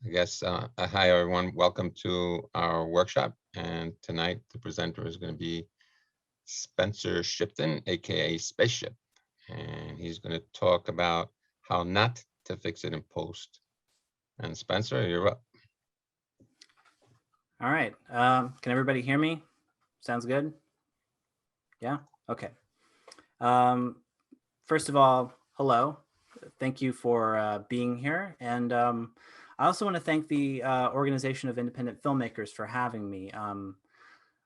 I guess, hi, everyone. Welcome to our workshop. And tonight, the presenter is going to be Spencer Shipton, aka Spaceship. And he's going to talk about how not to fix it in post. And Spencer, you're up. All right. Can everybody hear me? Sounds good? Yeah? Okay. Um, First of all, hello. Thank you for being here. And I also want to thank the Organization of Independent Filmmakers for having me.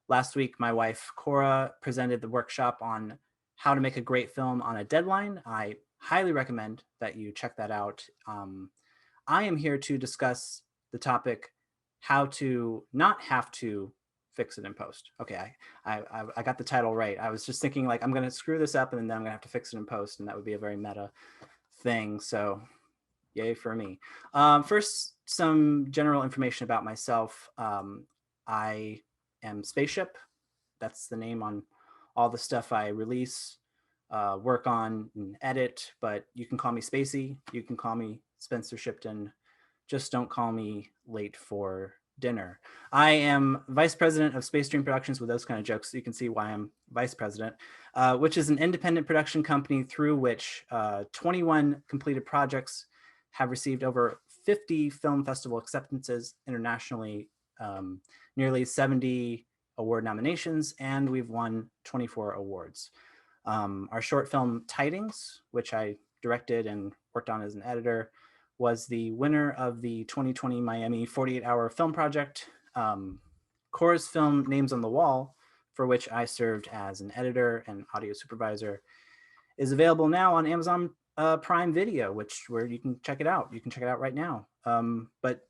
Last week, my wife, Cora, presented the workshop on how to make a great film on a deadline. I highly recommend that you check that out. I am here to discuss the topic how to not have to fix it in post. Okay, I got the title right. I was just thinking like I'm gonna screw this up and then I'm gonna have to fix it in post, and that would be a very meta thing. So yay for me. First, some general information about myself. I am Spaceship. That's the name on all the stuff I release, work on, and edit. But you can call me Spacey. You can call me Spencer Shipton. Just don't call me late for dinner. I am vice president of Space Dream Productions. With those kind of jokes, so you can see why I'm vice president, which is an independent production company through which 21 completed projects have received over 50 film festival acceptances internationally, nearly 70 award nominations, and we've won 24 awards. Our short film Tidings, which I directed and worked on as an editor, was the winner of the 2020 Miami 48-hour film project. Cora's film Names on the Wall, for which I served as an editor and audio supervisor, is available now on Amazon Prime Video, where you can check it out. You can check it out right now, but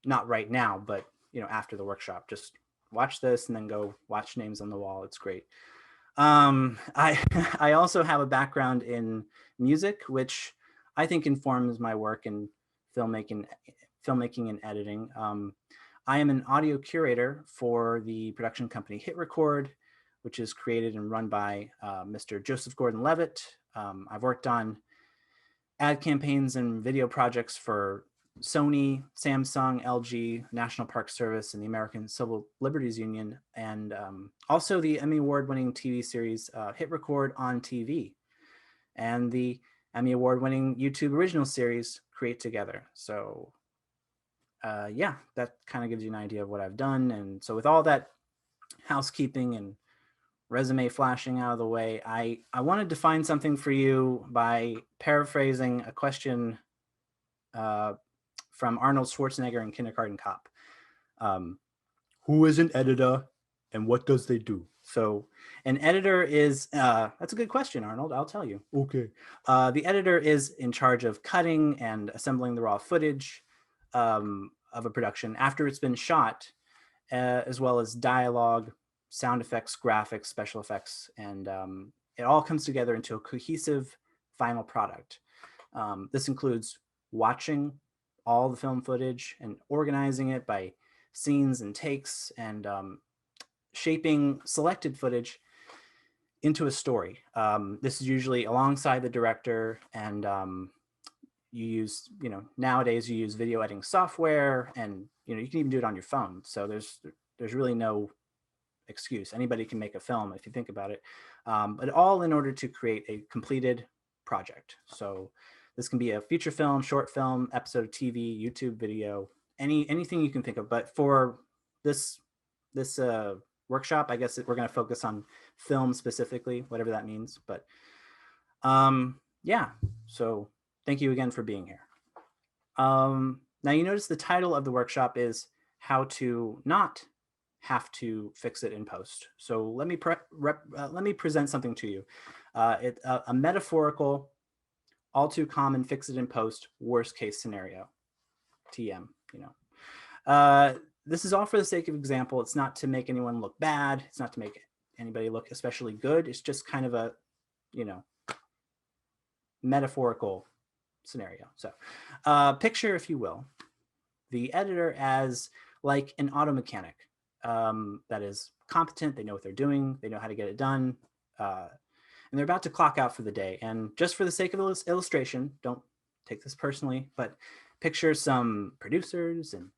not right now, but after the workshop. Just watch this and then go watch Names on the Wall. It's great. I I also have a background in music, which I think informs my work in filmmaking, filmmaking and editing. I am an audio curator for the production company Hit Record, which is created and run by Mr. Joseph Gordon-Levitt. I've worked on ad campaigns and video projects for Sony, Samsung, LG, National Park Service, and the American Civil Liberties Union, and also the Emmy Award-winning TV series Hit Record on TV, and the Emmy Award-winning YouTube original series Create Together. So yeah, that kind of gives you an idea of what I've done. And so with all that housekeeping and resume flashing out of the way, I wanted to find something for you by paraphrasing a question from Arnold Schwarzenegger in Kindergarten Cop. Um, who is an editor and what does they do? So an editor is, that's a good question, Arnold, I'll tell you. Okay. The editor is in charge of cutting and assembling the raw footage of a production after it's been shot, as well as dialogue, sound effects, graphics, special effects, and it all comes together into a cohesive final product. This includes watching all the film footage and organizing it by scenes and takes, and shaping selected footage into a story. This is usually alongside the director, and you use, nowadays you use video editing software, and you can even do it on your phone. So there's really no excuse. Anybody can make a film if you think about it, but all in order to create a completed project. So this can be a feature film, short film, episode of TV, YouTube video, anything you can think of. But for this workshop, I guess we're going to focus on film specifically, whatever that means. But yeah, so thank you again for being here. Now you notice the title of the workshop is how to not have to fix it in post. So let me present something to you. A metaphorical, all too common fix it in post worst case scenario. TM. This is all for the sake of example. It's not to make anyone look bad. It's not to make anybody look especially good. It's just kind of a, metaphorical scenario. So picture, if you will, the editor as like an auto mechanic that is competent. They know what they're doing. They know how to get it done. And they're about to clock out for the day. And just for the sake of illustration, don't take this personally, but picture some producers and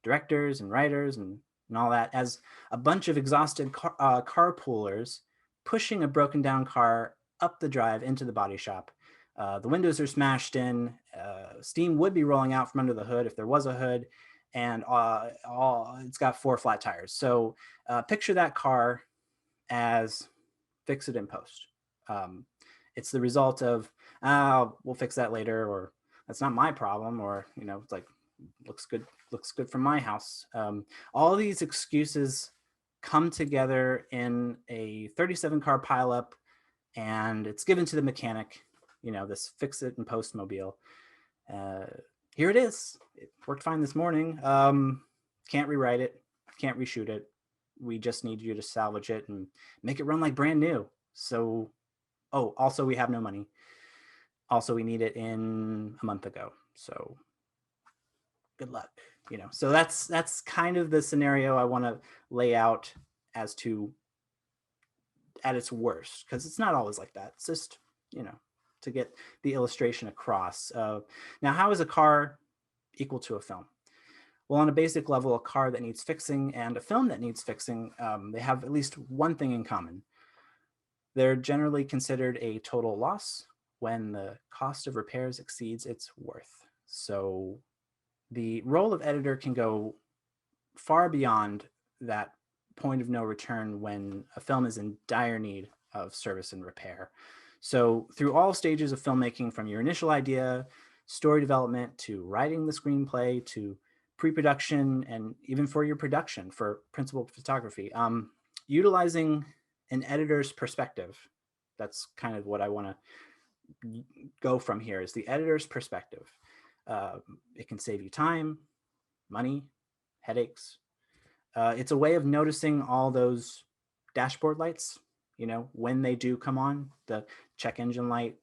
directors and writers and all that as a bunch of exhausted carpoolers pushing a broken down car up the drive into the body shop. The windows are smashed in. Steam would be rolling out from under the hood if there was a hood, and it's got 4 flat tires. So picture that car as fix it in post. It's the result of, we'll fix that later, or that's not my problem, or, it's like, looks good from my house. All these excuses come together in a 37 car pileup, and it's given to the mechanic, this fix it in post mobile. Here it is. It worked fine this morning. Can't rewrite it. Can't reshoot it. We just need you to salvage it and make it run like brand new. So, also we have no money. Also, we need it in a month ago. So good luck. So that's kind of the scenario I want to lay out as to at its worst, because it's not always like that. It's just, to get the illustration across. Now, how is a car equal to a film? Well, on a basic level, a car that needs fixing and a film that needs fixing, they have at least one thing in common. They're generally considered a total loss when the cost of repairs exceeds its worth. So the role of editor can go far beyond that point of no return when a film is in dire need of service and repair. So through all stages of filmmaking, from your initial idea, story development, to writing the screenplay, to pre-production, and even for your production, for principal photography, utilizing an editor's perspective. That's kind of what I want to go from here, is the editor's perspective. It can save you time, money, headaches. It's a way of noticing all those dashboard lights, when they do come on, the check engine light,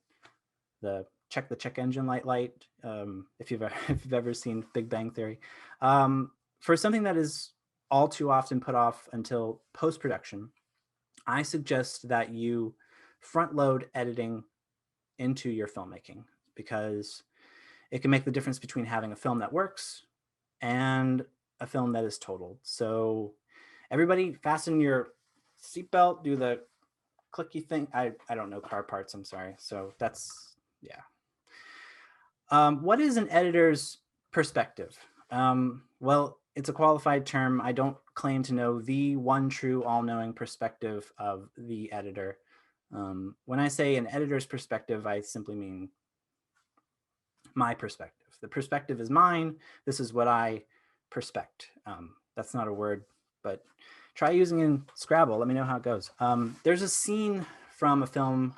the check engine light, if you've ever seen Big Bang Theory. For something that is all too often put off until post-production, I suggest that you front load editing into your filmmaking, because it can make the difference between having a film that works and a film that is totaled. So everybody fasten your seatbelt, do the clicky thing. I don't know car parts, I'm sorry. So that's, yeah. What is an editor's perspective? Well, it's a qualified term. I don't claim to know the one true all-knowing perspective of the editor. When I say an editor's perspective, I simply mean my perspective. The perspective is mine. This is what I perspect. That's not a word, but try using in Scrabble. Let me know how it goes. There's a scene from a film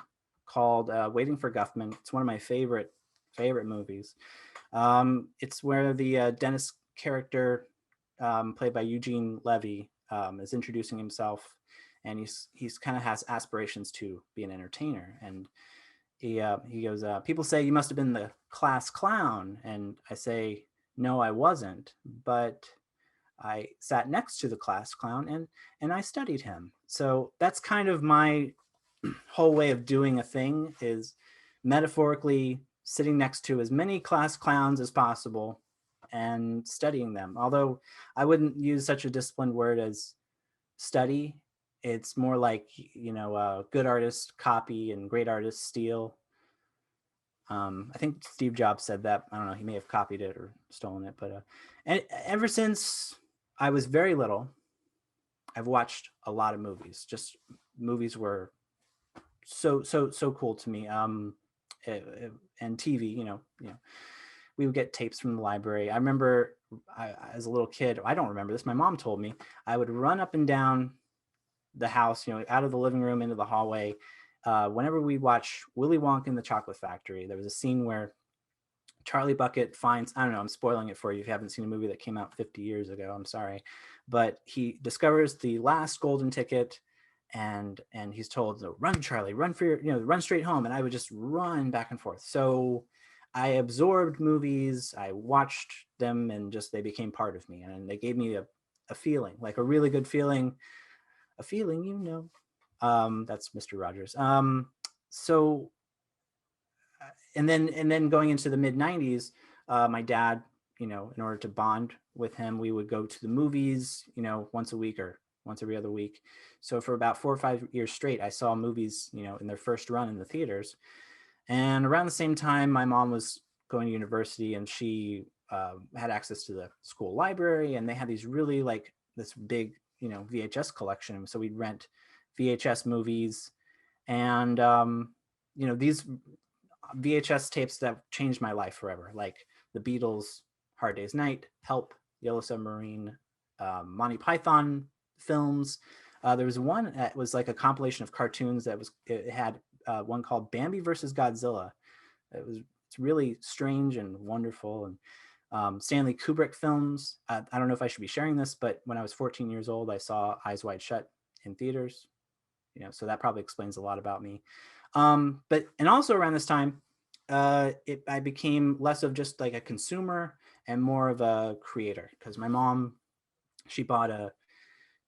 called Waiting for Guffman. It's one of my favorite movies. It's where the Dennis character, played by Eugene Levy, is introducing himself, and he's kind of has aspirations to be an entertainer. And he goes, people say you must have been the class clown, and I say, no, I wasn't, but I sat next to the class clown and I studied him. So that's kind of my whole way of doing a thing, is metaphorically sitting next to as many class clowns as possible and studying them. Although I wouldn't use such a disciplined word as study. It's more like, good artists copy and great artists steal. I think Steve Jobs said that. I don't know, he may have copied it or stolen it, but and ever since I was very little, I've watched a lot of movies. Just movies were so cool to me. And TV, we would get tapes from the library. I remember as a little kid, I don't remember this, my mom told me, I would run up and down the house, out of the living room into the hallway. Whenever we watch Willy Wonka and the Chocolate Factory, there was a scene where Charlie Bucket finds, I don't know, I'm spoiling it for you if you haven't seen a movie that came out 50 years ago, I'm sorry, but he discovers the last golden ticket, and he's told, run, Charlie, run for your, run straight home. And I would just run back and forth. So I absorbed movies, I watched them, and just they became part of me, and they gave me a feeling, like a really good feeling, a feeling, that's Mr. Rogers. So, and then going into the mid 90s, my dad you know, in order to bond with him, we would go to the movies, you know, once a week or once every other week. So for about 4 or 5 years straight, I saw movies, you know, in their first run in the theaters. And around the same time, my mom was going to university, and she had access to the school library, and they had these really like this big, you know, VHS collection. So we'd rent VHS movies, and you know, these VHS tapes that changed my life forever, like the Beatles, Hard Day's Night, Help, Yellow Submarine, Monty Python films. There was one that was like a compilation of cartoons that was, it had one called Bambi versus Godzilla. It's really strange and wonderful. And Stanley Kubrick films. I don't know if I should be sharing this, but when I was 14 years old, I saw Eyes Wide Shut in theaters. You know, so that probably explains a lot about me. But and also around this time, I became less of just like a consumer and more of a creator, because my mom, she bought a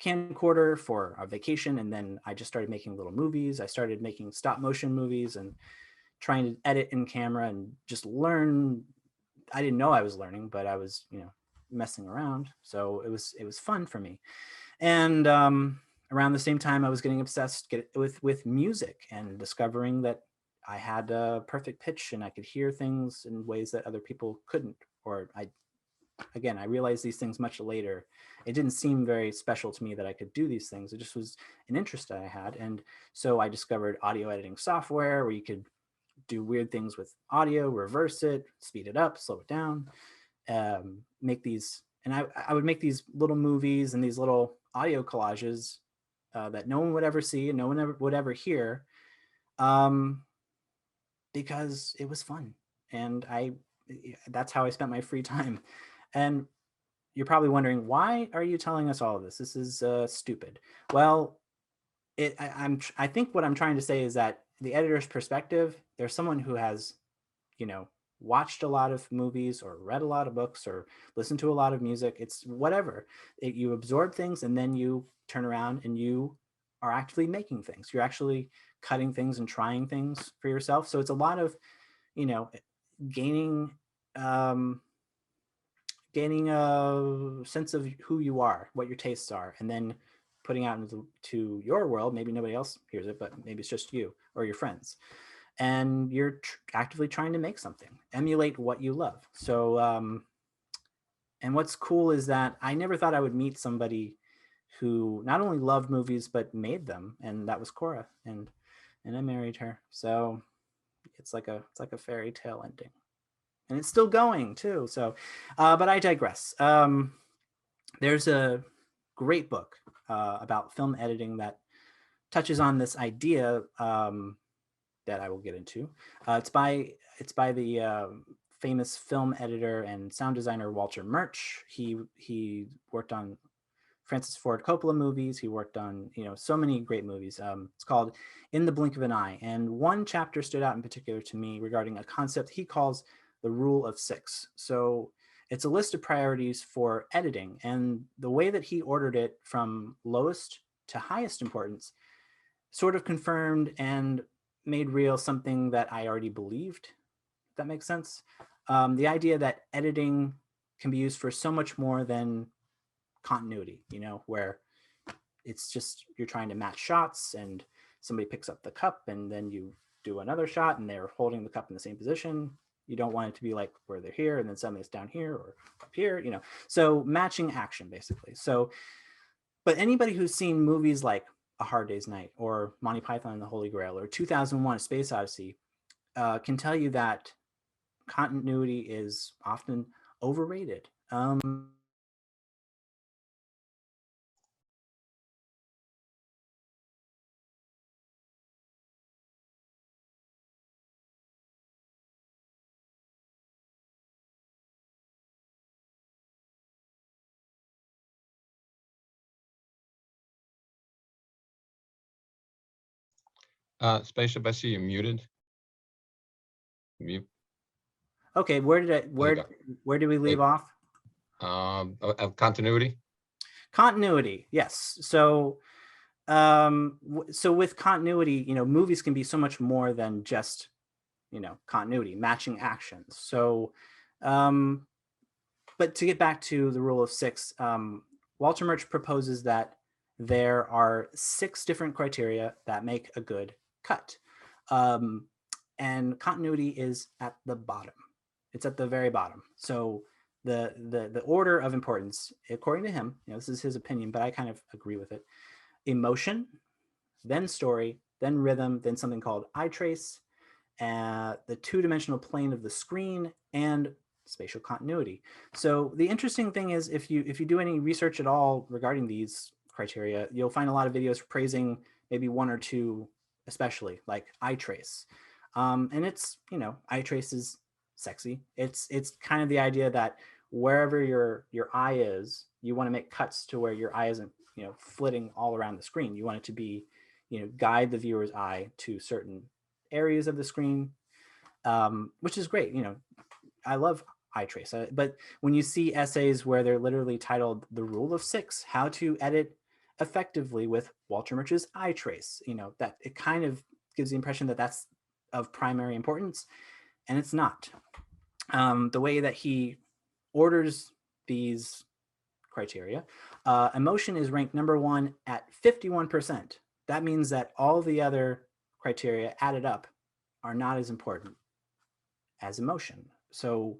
camcorder for our vacation, and then I just started making little movies. I started making stop motion movies and trying to edit in camera and just learn. I didn't know I was learning, but I was, you know, messing around. So it was fun for me. And around the same time, I was getting obsessed with music and discovering that I had a perfect pitch and I could hear things in ways that other people couldn't. Or I realized these things much later. It didn't seem very special to me that I could do these things. It just was an interest that I had. And so I discovered audio editing software where you could do weird things with audio, reverse it, speed it up, slow it down, make these. And I would make these little movies and these little audio collages that no one would ever see and no one would ever hear, because it was fun. And that's how I spent my free time. And you're probably wondering, why are you telling us all of this? This is stupid. Well, I think what I'm trying to say is that the editor's perspective, there's someone who has, you know, watched a lot of movies or read a lot of books or listened to a lot of music. It's whatever. You absorb things and then you turn around and you are actively making things. You're actually cutting things and trying things for yourself. So it's a lot of, you know, gaining gaining a sense of who you are, what your tastes are, and then putting out into your world. Maybe nobody else hears it, but maybe it's just you or your friends. And you're actively trying to make something, emulate what you love. So, and what's cool is that I never thought I would meet somebody who not only loved movies, but made them. And that was Cora. And I married her. So it's like a fairy tale ending. And it's still going too. So, but I digress. There's a great book about film editing that touches on this idea that I will get into. It's by the famous film editor and sound designer Walter Murch. He worked on Francis Ford Coppola movies. He worked on, you know, so many great movies. It's called In the Blink of an Eye. And one chapter stood out in particular to me regarding a concept he calls the rule of six. So it's a list of priorities for editing. And the way that he ordered it from lowest to highest importance sort of confirmed and made real something that I already believed. If that makes sense. The idea that editing can be used for so much more than continuity, you know, where it's just you're trying to match shots and somebody picks up the cup and then you do another shot and they're holding the cup in the same position. You don't want it to be like where they're here and then suddenly it's down here or up here, you know. So matching action basically. So, but anybody who's seen movies like A Hard Day's Night or Monty Python and the Holy Grail or 2001: A Space Odyssey can tell you that continuity is often overrated. Spaceship, I see you muted. Mute. Okay, where did we leave off? Of continuity. Continuity, yes. So so with continuity, you know, movies can be so much more than just, you know, continuity, matching actions. So but to get back to the rule of six, Walter Murch proposes that there are 6 different criteria that make a good cut. And continuity is at the bottom. It's at the very bottom. So the order of importance, according to him, this is his opinion, but I kind of agree with it. Emotion, then story, then rhythm, then something called eye trace, the 2-dimensional plane of the screen, and spatial continuity. So the interesting thing is, if you do any research at all regarding these criteria, you'll find a lot of videos praising maybe 1 or 2, especially like eye trace. And it's, eye trace is sexy. It's kind of the idea that wherever your eye is, you want to make cuts to where your eye isn't, flitting all around the screen. You want it to be, guide the viewer's eye to certain areas of the screen, which is great. I love eye trace, but when you see essays where they're literally titled "The Rule of Six: How to Edit Effectively with Walter Murch's Eye Trace," that it kind of gives the impression that that's of primary importance, and it's not. The way that he orders these criteria, emotion is ranked number 1 at 51%. That means that all the other criteria added up are not as important as emotion. So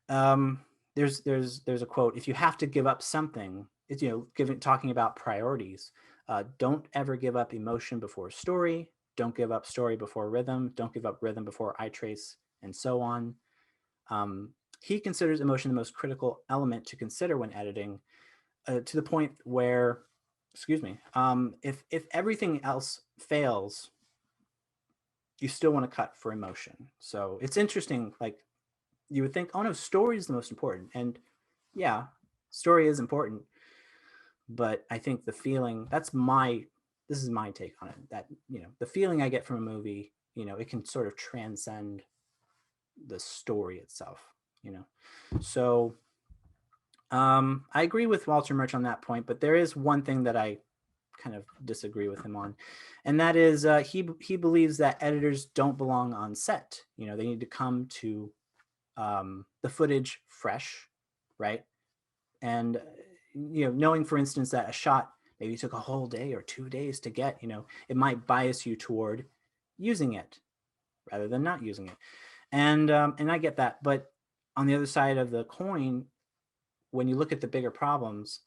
there's a quote: if you have to give up something, it's, talking about priorities, don't ever give up emotion before story, don't give up story before rhythm, don't give up rhythm before eye trace, and so on. He considers emotion the most critical element to consider when editing, to the point where, if everything else fails, you still want to cut for emotion. So it's interesting. Like, you would think, oh no, story is the most important. And yeah, story is important. But I think the feeling, this is my take on it, that, the feeling I get from a movie, it can sort of transcend the story itself, So I agree with Walter Murch on that point, but there is one thing that I kind of disagree with him on, and that is he believes that editors don't belong on set. They need to come to the footage fresh, right? And knowing, for instance, that a shot maybe took a whole day or 2 days to get, it might bias you toward using it rather than not using it. And I get that, but on the other side of the coin, when you look at the bigger problems,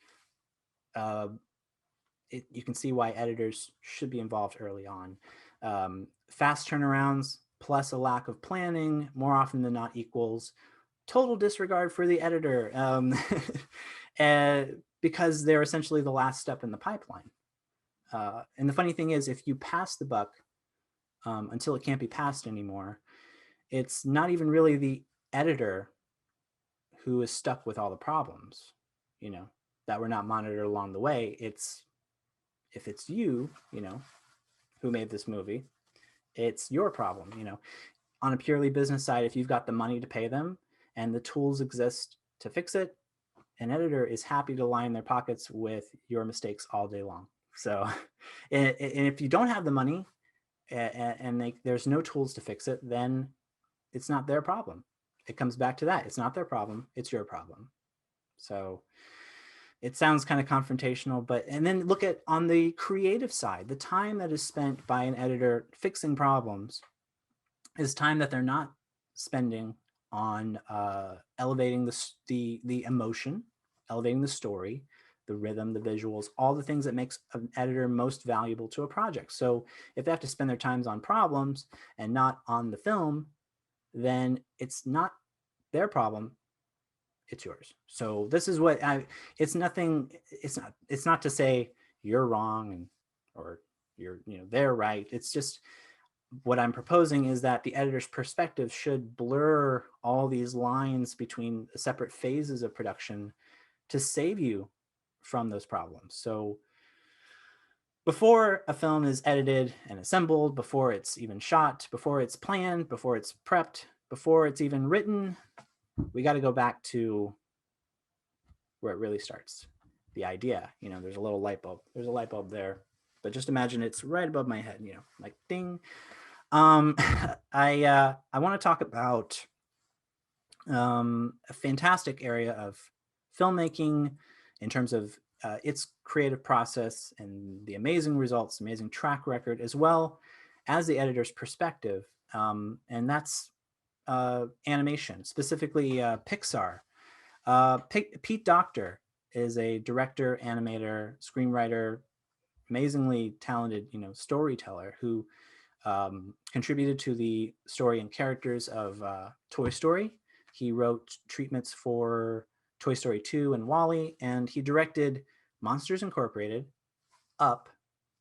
you can see why editors should be involved early on. Fast turnarounds plus a lack of planning more often than not equals total disregard for the editor, because they're essentially the last step in the pipeline. And the funny thing is, if you pass the buck until it can't be passed anymore, it's not even really the editor who is stuck with all the problems, that were not monitored along the way. If it's you, who made this movie, it's your problem. On a purely business side, if you've got the money to pay them and the tools exist to fix it, an editor is happy to line their pockets with your mistakes all day long. So, and if you don't have the money and there's no tools to fix it, then it's not their problem. It comes back to that. It's not their problem. It's your problem. So it sounds kind of confrontational, and then look at, on the creative side, the time that is spent by an editor fixing problems is time that they're not spending on elevating the emotion, elevating the story, the rhythm, the visuals, all the things that makes an editor most valuable to a project. So if they have to spend their times on problems and not on the film, then it's not their problem, it's yours. So this is what it's not to say you're wrong or you're, they're right. It's just, what I'm proposing is that the editor's perspective should blur all these lines between separate phases of production to save you from those problems. So before a film is edited and assembled, before it's even shot, before it's planned, before it's prepped, before it's even written, we got to go back to where it really starts. The idea, there's a little light bulb. There's a light bulb there, but just imagine it's right above my head, like ding. I want to talk about A fantastic area of filmmaking in terms of its creative process and the amazing results, amazing track record, as well as the editor's perspective. And that's animation, specifically Pixar. Pete Docter is a director, animator, screenwriter, amazingly talented, storyteller who contributed to the story and characters of Toy Story. He wrote treatments for Toy Story 2 and WALL-E, and he directed Monsters Incorporated, Up,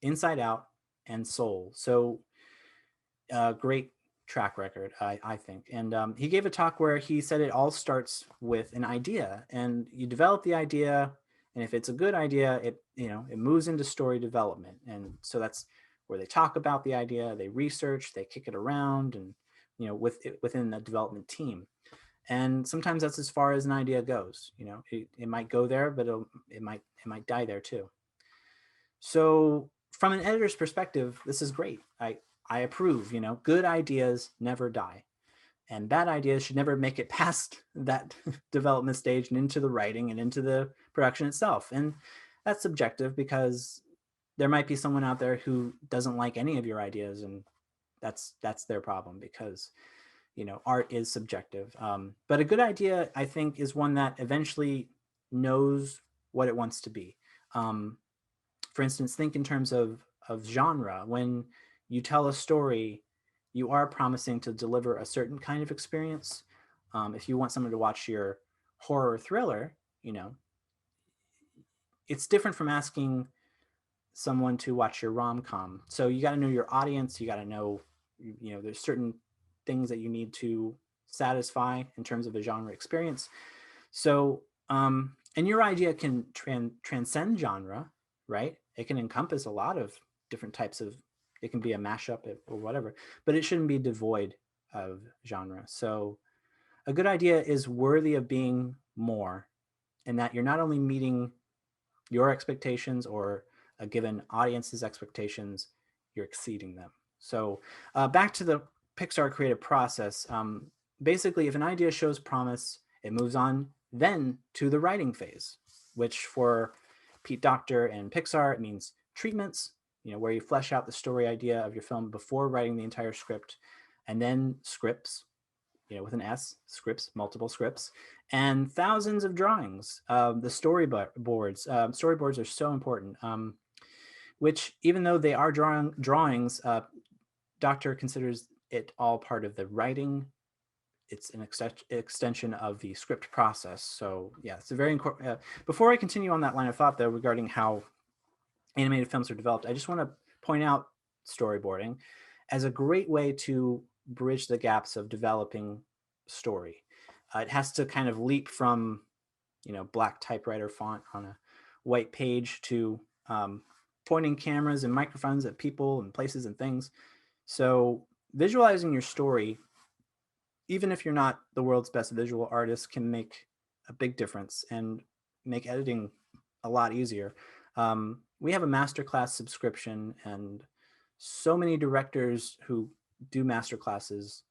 Inside Out, and Soul. So great track record, I think. And he gave a talk where he said it all starts with an idea, and you develop the idea, and if it's a good idea, it moves into story development. And so that's where they talk about the idea, they research, they kick it around, and within the development team. And sometimes that's as far as an idea goes. It might go there, but it might die there too. So from an editor's perspective, this is great. I approve. Good ideas never die, and bad ideas should never make it past that development stage and into the writing and into the production itself. And that's subjective, because there might be someone out there who doesn't like any of your ideas, and that's their problem, because art is subjective. But a good idea, I think, is one that eventually knows what it wants to be. For instance, think in terms of genre. When you tell a story, you are promising to deliver a certain kind of experience. If you want someone to watch your horror thriller, it's different from asking someone to watch your rom-com. So you got to know your audience. You got to know, there's certain things that you need to satisfy in terms of a genre experience. So, and your idea can transcend genre, right? It can encompass a lot of different types of, it can be a mashup or whatever, but it shouldn't be devoid of genre. So a good idea is worthy of being more, in that you're not only meeting your expectations or a given audience's expectations, you're exceeding them. So back to the Pixar creative process. Basically, if an idea shows promise, it moves on then to the writing phase, which for Pete Docter and Pixar, it means treatments, where you flesh out the story idea of your film before writing the entire script, and then scripts, with an S, scripts, multiple scripts, and thousands of drawings. The storyboards. Storyboards are so important, which, even though they are drawings, Docter considers it all part of the writing. It's an extension of the script process. So yeah, it's a very before I continue on that line of thought, though, regarding how animated films are developed, I just want to point out storyboarding as a great way to bridge the gaps of developing story. It has to kind of leap from, black typewriter font on a white page to pointing cameras and microphones at people and places and things. So visualizing your story, even if you're not the world's best visual artist, can make a big difference and make editing a lot easier. We have a masterclass subscription, and so many directors who do masterclasses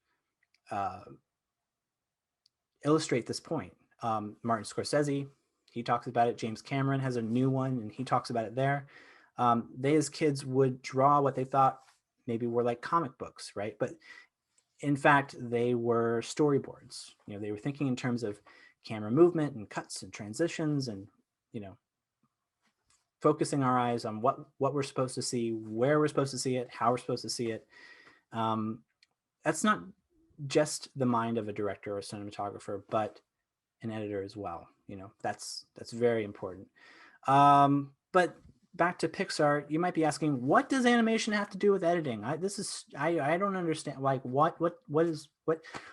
illustrate this point. Martin Scorsese, he talks about it. James Cameron has a new one, and he talks about it there. They, as kids, would draw what they thought maybe were like comic books, right? But in fact, they were storyboards. They were thinking in terms of camera movement and cuts and transitions, and focusing our eyes on what we're supposed to see, where we're supposed to see it, how we're supposed to see it. That's not just the mind of a director or cinematographer, but an editor as well. That's very important. But back to Pixar, you might be asking, what does animation have to do with editing? I don't understand. Like, what?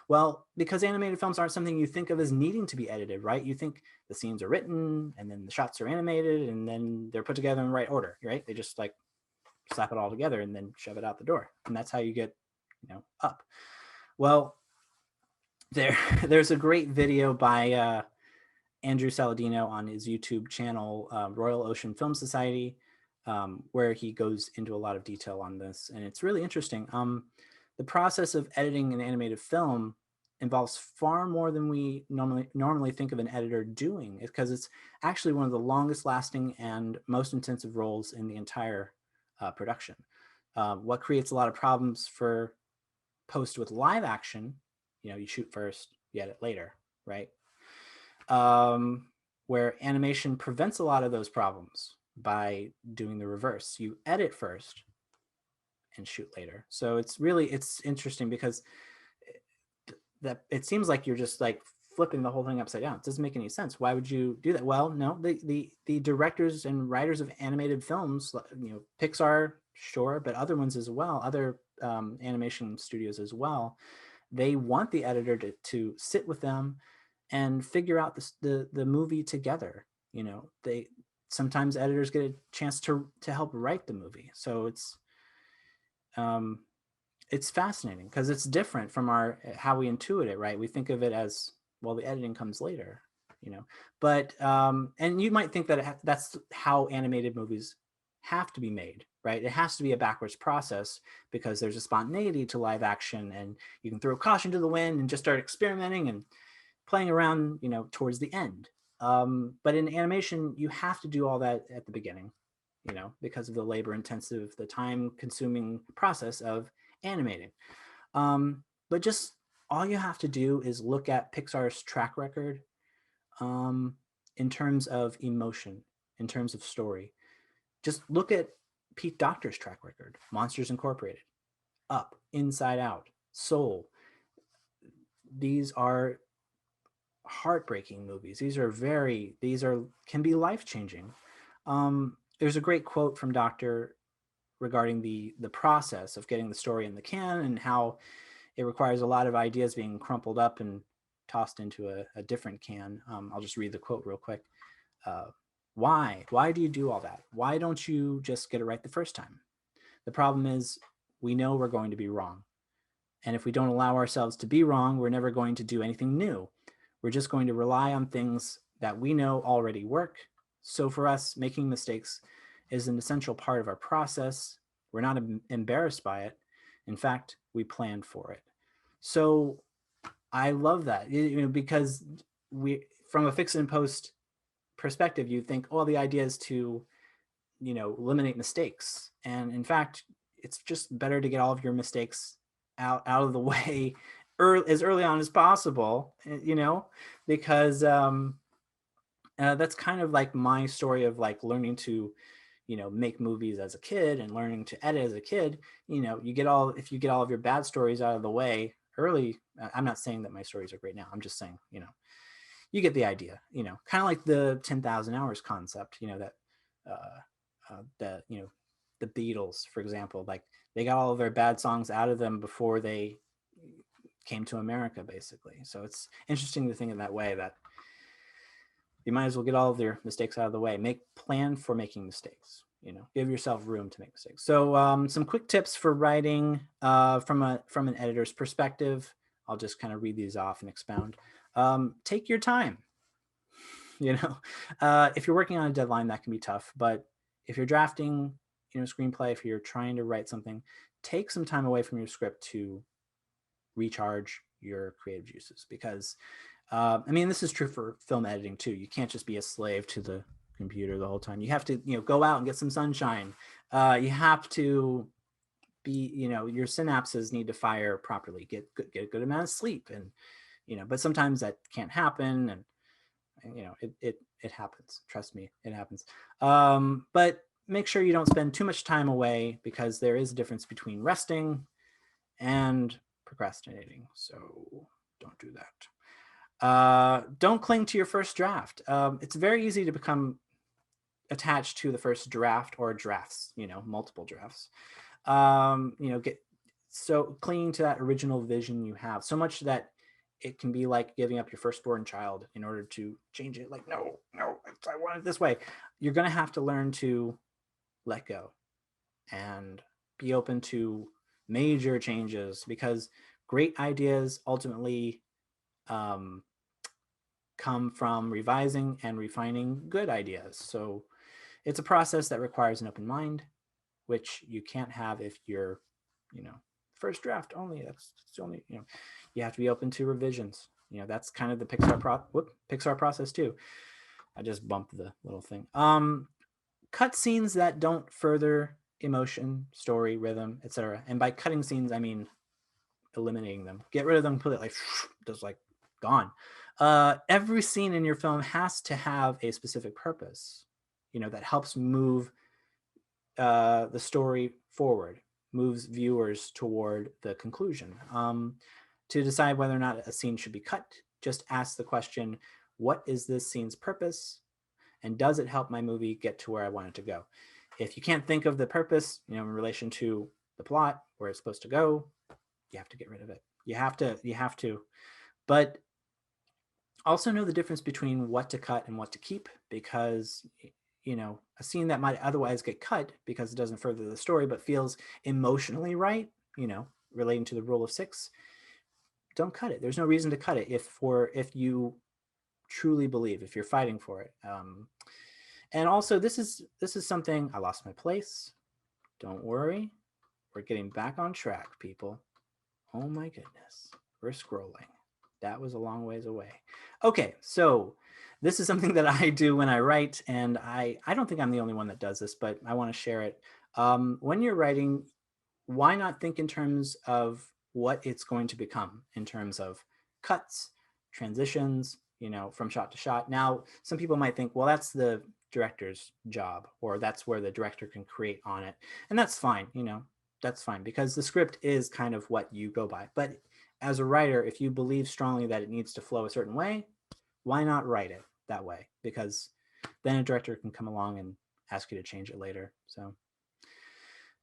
Well, because animated films aren't something you think of as needing to be edited, right? You think the scenes are written, and then the shots are animated, and then they're put together in the right order, right? They just like slap it all together and then shove it out the door, and that's how you get, Up. Well, there's a great video by Andrew Saladino on his YouTube channel, Royal Ocean Film Society, where he goes into a lot of detail on this, and it's really interesting. The process of editing an animated film involves far more than we normally think of an editor doing, because it's actually one of the longest lasting and most intensive roles in the entire production. What creates a lot of problems for post with live action, you shoot first, you edit later, right? Where animation prevents a lot of those problems by doing the reverse. You edit first and shoot later. So it's interesting because that it seems like you're just like flipping the whole thing upside down. It doesn't make any sense. Why would you do that? Well, no, the directors and writers of animated films, Pixar, sure, but other ones as well, other animation studios as well, they want the editor to sit with them and figure out the movie together. They sometimes editors get a chance to help write the movie. So it's fascinating because it's different from how we intuit it, right? We think of it as, well, the editing comes later, but and you might think that that's how animated movies have to be made, right? It has to be a backwards process because there's a spontaneity to live action, and you can throw caution to the wind and just start experimenting and playing around, towards the end. But in animation, you have to do all that at the beginning, because of the labor intensive, the time consuming process of animating. But just all you have to do is look at Pixar's track record in terms of emotion, in terms of story. Just look at Pete Docter's track record, Monsters Incorporated, Up, Inside Out, Soul. These are heartbreaking movies. These can be life-changing. There's a great quote from Docter regarding the process of getting the story in the can and how it requires a lot of ideas being crumpled up and tossed into a different can. I'll just read the quote real quick. Why do you do all that? Why don't you just get it right the first time? The problem is we know we're going to be wrong. And if we don't allow ourselves to be wrong, we're never going to do anything new. We're just going to rely on things that we know already work. So for us, making mistakes is an essential part of our process. We're not embarrassed by it. In fact, we planned for it. So I love that, because from a fix and post perspective, you think, oh, the idea is to, eliminate mistakes. And in fact, it's just better to get all of your mistakes out of the way as early on as possible, because that's kind of like my story of like learning to, make movies as a kid and learning to edit as a kid. If you get all of your bad stories out of the way early, I'm not saying that my stories are great now. I'm just saying, you get the idea, kind of like the 10,000 hours concept, that, the Beatles, for example, like they got all of their bad songs out of them before they came to America, basically. So it's interesting to think in that way, that you might as well get all of their mistakes out of the way. Plan for making mistakes, give yourself room to make mistakes. So some quick tips for writing from an editor's perspective. I'll just kind of read these off and expound. Take your time. If you're working on a deadline, that can be tough, but if you're drafting, screenplay, if you're trying to write something, take some time away from your script to recharge your creative juices, because this is true for film editing too. You can't just be a slave to the computer the whole time. You have to, go out and get some sunshine. You have to be, your synapses need to fire properly, get a good amount of sleep, and, but sometimes that can't happen, and, it happens. Trust me, it happens. But make sure you don't spend too much time away, because there is a difference between resting and procrastinating. So don't do that. Don't cling to your first draft. It's very easy to become attached to the first draft or drafts, multiple drafts. Get so clinging to that original vision you have, so much that it can be like giving up your firstborn child in order to change it. Like, no, I want it this way. You're going to have to learn to let go and be open to major changes, because great ideas ultimately come from revising and refining good ideas. So it's a process that requires an open mind, which you can't have if you're, first draft only. That's only, You have to be open to revisions. That's kind of the Pixar process too. I just bumped the little thing. Cut scenes that don't further emotion, story, rhythm, etc. And by cutting scenes, I mean eliminating them. Get rid of them completely, like just like gone. Every scene in your film has to have a specific purpose, that helps move the story forward, moves viewers toward the conclusion. To decide whether or not a scene should be cut, just ask the question, what is this scene's purpose? And does it help my movie get to where I want it to go? If you can't think of the purpose, in relation to the plot, where it's supposed to go, you have to get rid of it. You have to. But also know the difference between what to cut and what to keep, because a scene that might otherwise get cut because it doesn't further the story but feels emotionally right, relating to the rule of 6, don't cut it. There's no reason to cut it if you truly believe, if you're fighting for it. And also, this is something. I lost my place. Don't worry, we're getting back on track, people. Oh my goodness, we're scrolling. That was a long ways away. Okay, so this is something that I do when I write, and I don't think I'm the only one that does this, but I want to share it. When you're writing, why not think in terms of what it's going to become, in terms of cuts, transitions, from shot to shot. Now, some people might think, well, that's the director's job, or that's where the director can create on it. And that's fine, that's fine, because the script is kind of what you go by. But as a writer, if you believe strongly that it needs to flow a certain way, why not write it that way? Because then a director can come along and ask you to change it later. So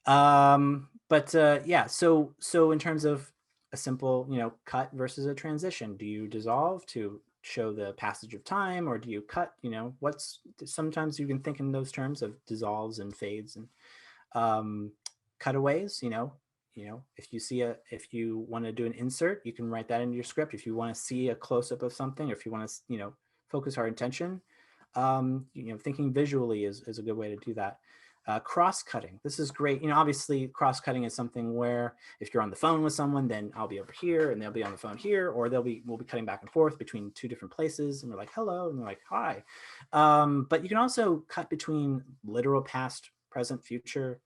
yeah, so in terms of a simple cut versus a transition, do you dissolve to show the passage of time, or do you cut? Sometimes you can think in those terms of dissolves and fades and cutaways. If you want to do an insert, you can write that into your script. If you want to see a close-up of something, or if you want to focus our attention, thinking visually is a good way to do that. Cross-cutting, this is great. Obviously cross-cutting is something where if you're on the phone with someone, then I'll be over here and they'll be on the phone here, or we'll be cutting back and forth between two different places, and we're like, hello, and they're like, hi. But you can also cut between literal past, present, future,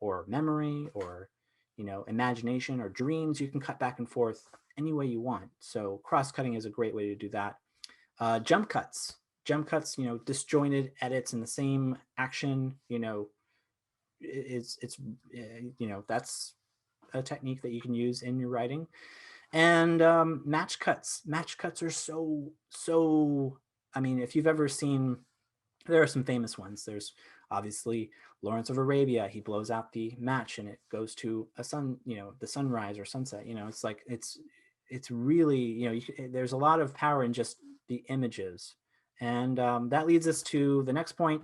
or memory, or imagination, or dreams. You can cut back and forth any way you want. So cross-cutting is a great way to do that. Jump cuts, disjointed edits in the same action, it's that's a technique that you can use in your writing. And match cuts are so I mean, if you've ever seen, there are some famous ones. There's obviously Lawrence of Arabia. He blows out the match and it goes to a the sunrise or sunset. It's like it's really, there's a lot of power in just the images. And that leads us to the next point.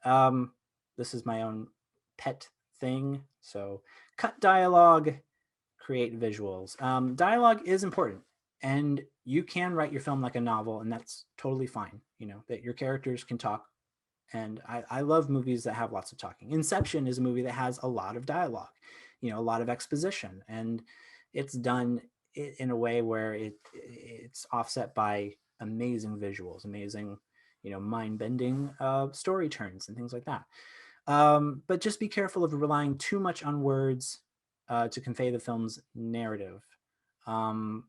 This is my own pet thing. So cut dialogue, create visuals. Dialogue is important, and you can write your film like a novel, and that's totally fine. That your characters can talk. And I love movies that have lots of talking. Inception is a movie that has a lot of dialogue, a lot of exposition, and it's done in a way where it's offset by amazing visuals, amazing, mind-bending story turns and things like that. But just be careful of relying too much on words to convey the film's narrative,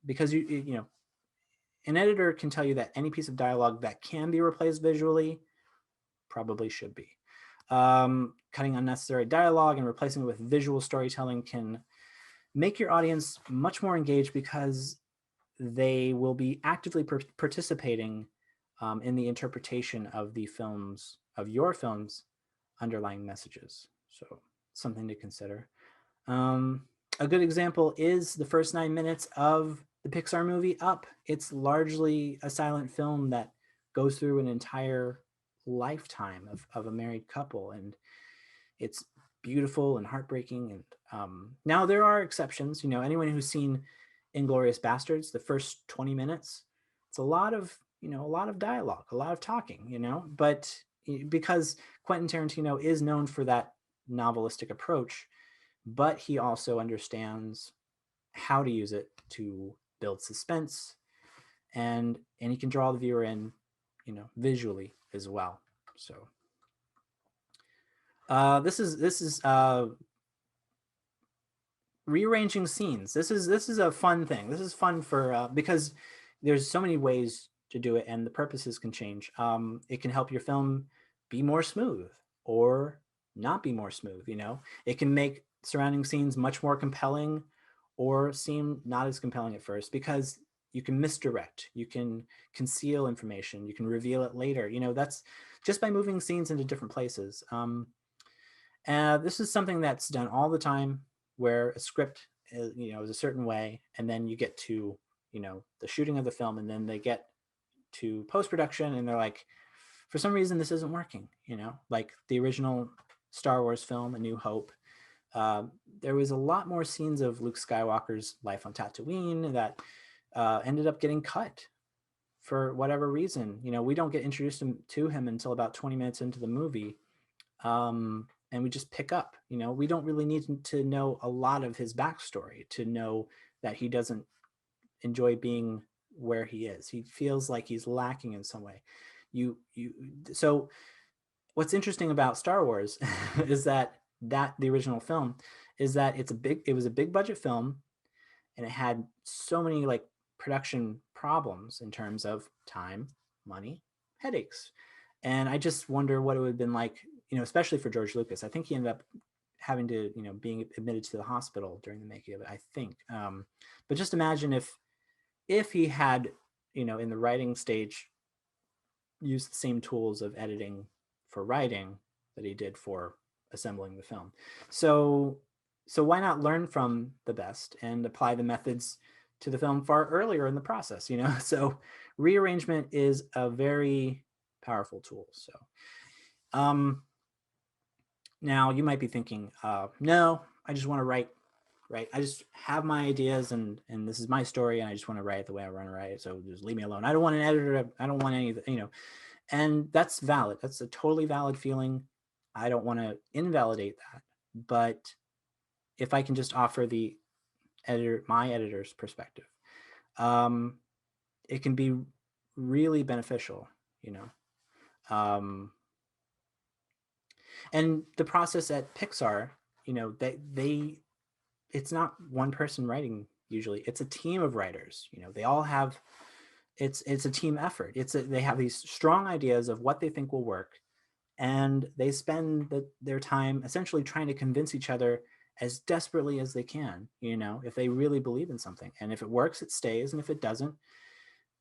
because an editor can tell you that any piece of dialogue that can be replaced visually probably should be. Cutting unnecessary dialogue and replacing it with visual storytelling can make your audience much more engaged, because they will be actively participating in the interpretation of your film's underlying messages. So something to consider. A good example is the first 9 minutes of the Pixar movie Up. It's largely a silent film that goes through an entire lifetime of a married couple, and it's beautiful and heartbreaking. And now there are exceptions. Anyone who's seen Inglourious Bastards, the first 20 minutes, it's a lot of dialogue, a lot of talking, but because Quentin Tarantino is known for that novelistic approach, but he also understands how to use it to build suspense, and he can draw the viewer in, visually as well. So this is rearranging scenes. This is a fun thing. This is fun for because there's so many ways to do it, and the purposes can change. It can help your film be more smooth or not be more smooth. It can make surrounding scenes much more compelling or seem not as compelling at first, because you can misdirect, you can conceal information, you can reveal it later. That's just by moving scenes into different places. This is something that's done all the time, where a script is a certain way, and then you get to the shooting of the film, and then they get to post-production, and they're like, for some reason this isn't working. Like the original Star Wars film, A New Hope, there was a lot more scenes of Luke Skywalker's life on Tatooine that ended up getting cut for whatever reason. We don't get introduced to him until about 20 minutes into the movie. And we just pick up. We don't really need to know a lot of his backstory to know that he doesn't enjoy being where he is. He feels like he's lacking in some way. So what's interesting about Star Wars is that the original film is that it was a big budget film, and it had so many like production problems in terms of time, money, headaches. And I just wonder what it would have been like, especially for George Lucas. I think he ended up having to, being admitted to the hospital during the making of it, I think. But just imagine if he had, in the writing stage, used the same tools of editing for writing that he did for assembling the film. So why not learn from the best and apply the methods to the film far earlier in the process? So rearrangement is a very powerful tool. So now you might be thinking, no, I just want to write, right? I just have my ideas, and this is my story, and I just want to write it the way I want to write it. So just leave me alone. I don't want an editor. I don't want anything, and that's valid. That's a totally valid feeling. I don't want to invalidate that. But if I can just offer my editor's perspective, it can be really beneficial, and the process at Pixar, it's not one person writing. Usually it's a team of writers. They all have, it's a team effort. They have these strong ideas of what they think will work, and they spend their time essentially trying to convince each other as desperately as they can, if they really believe in something. And if it works, it stays, and if it doesn't,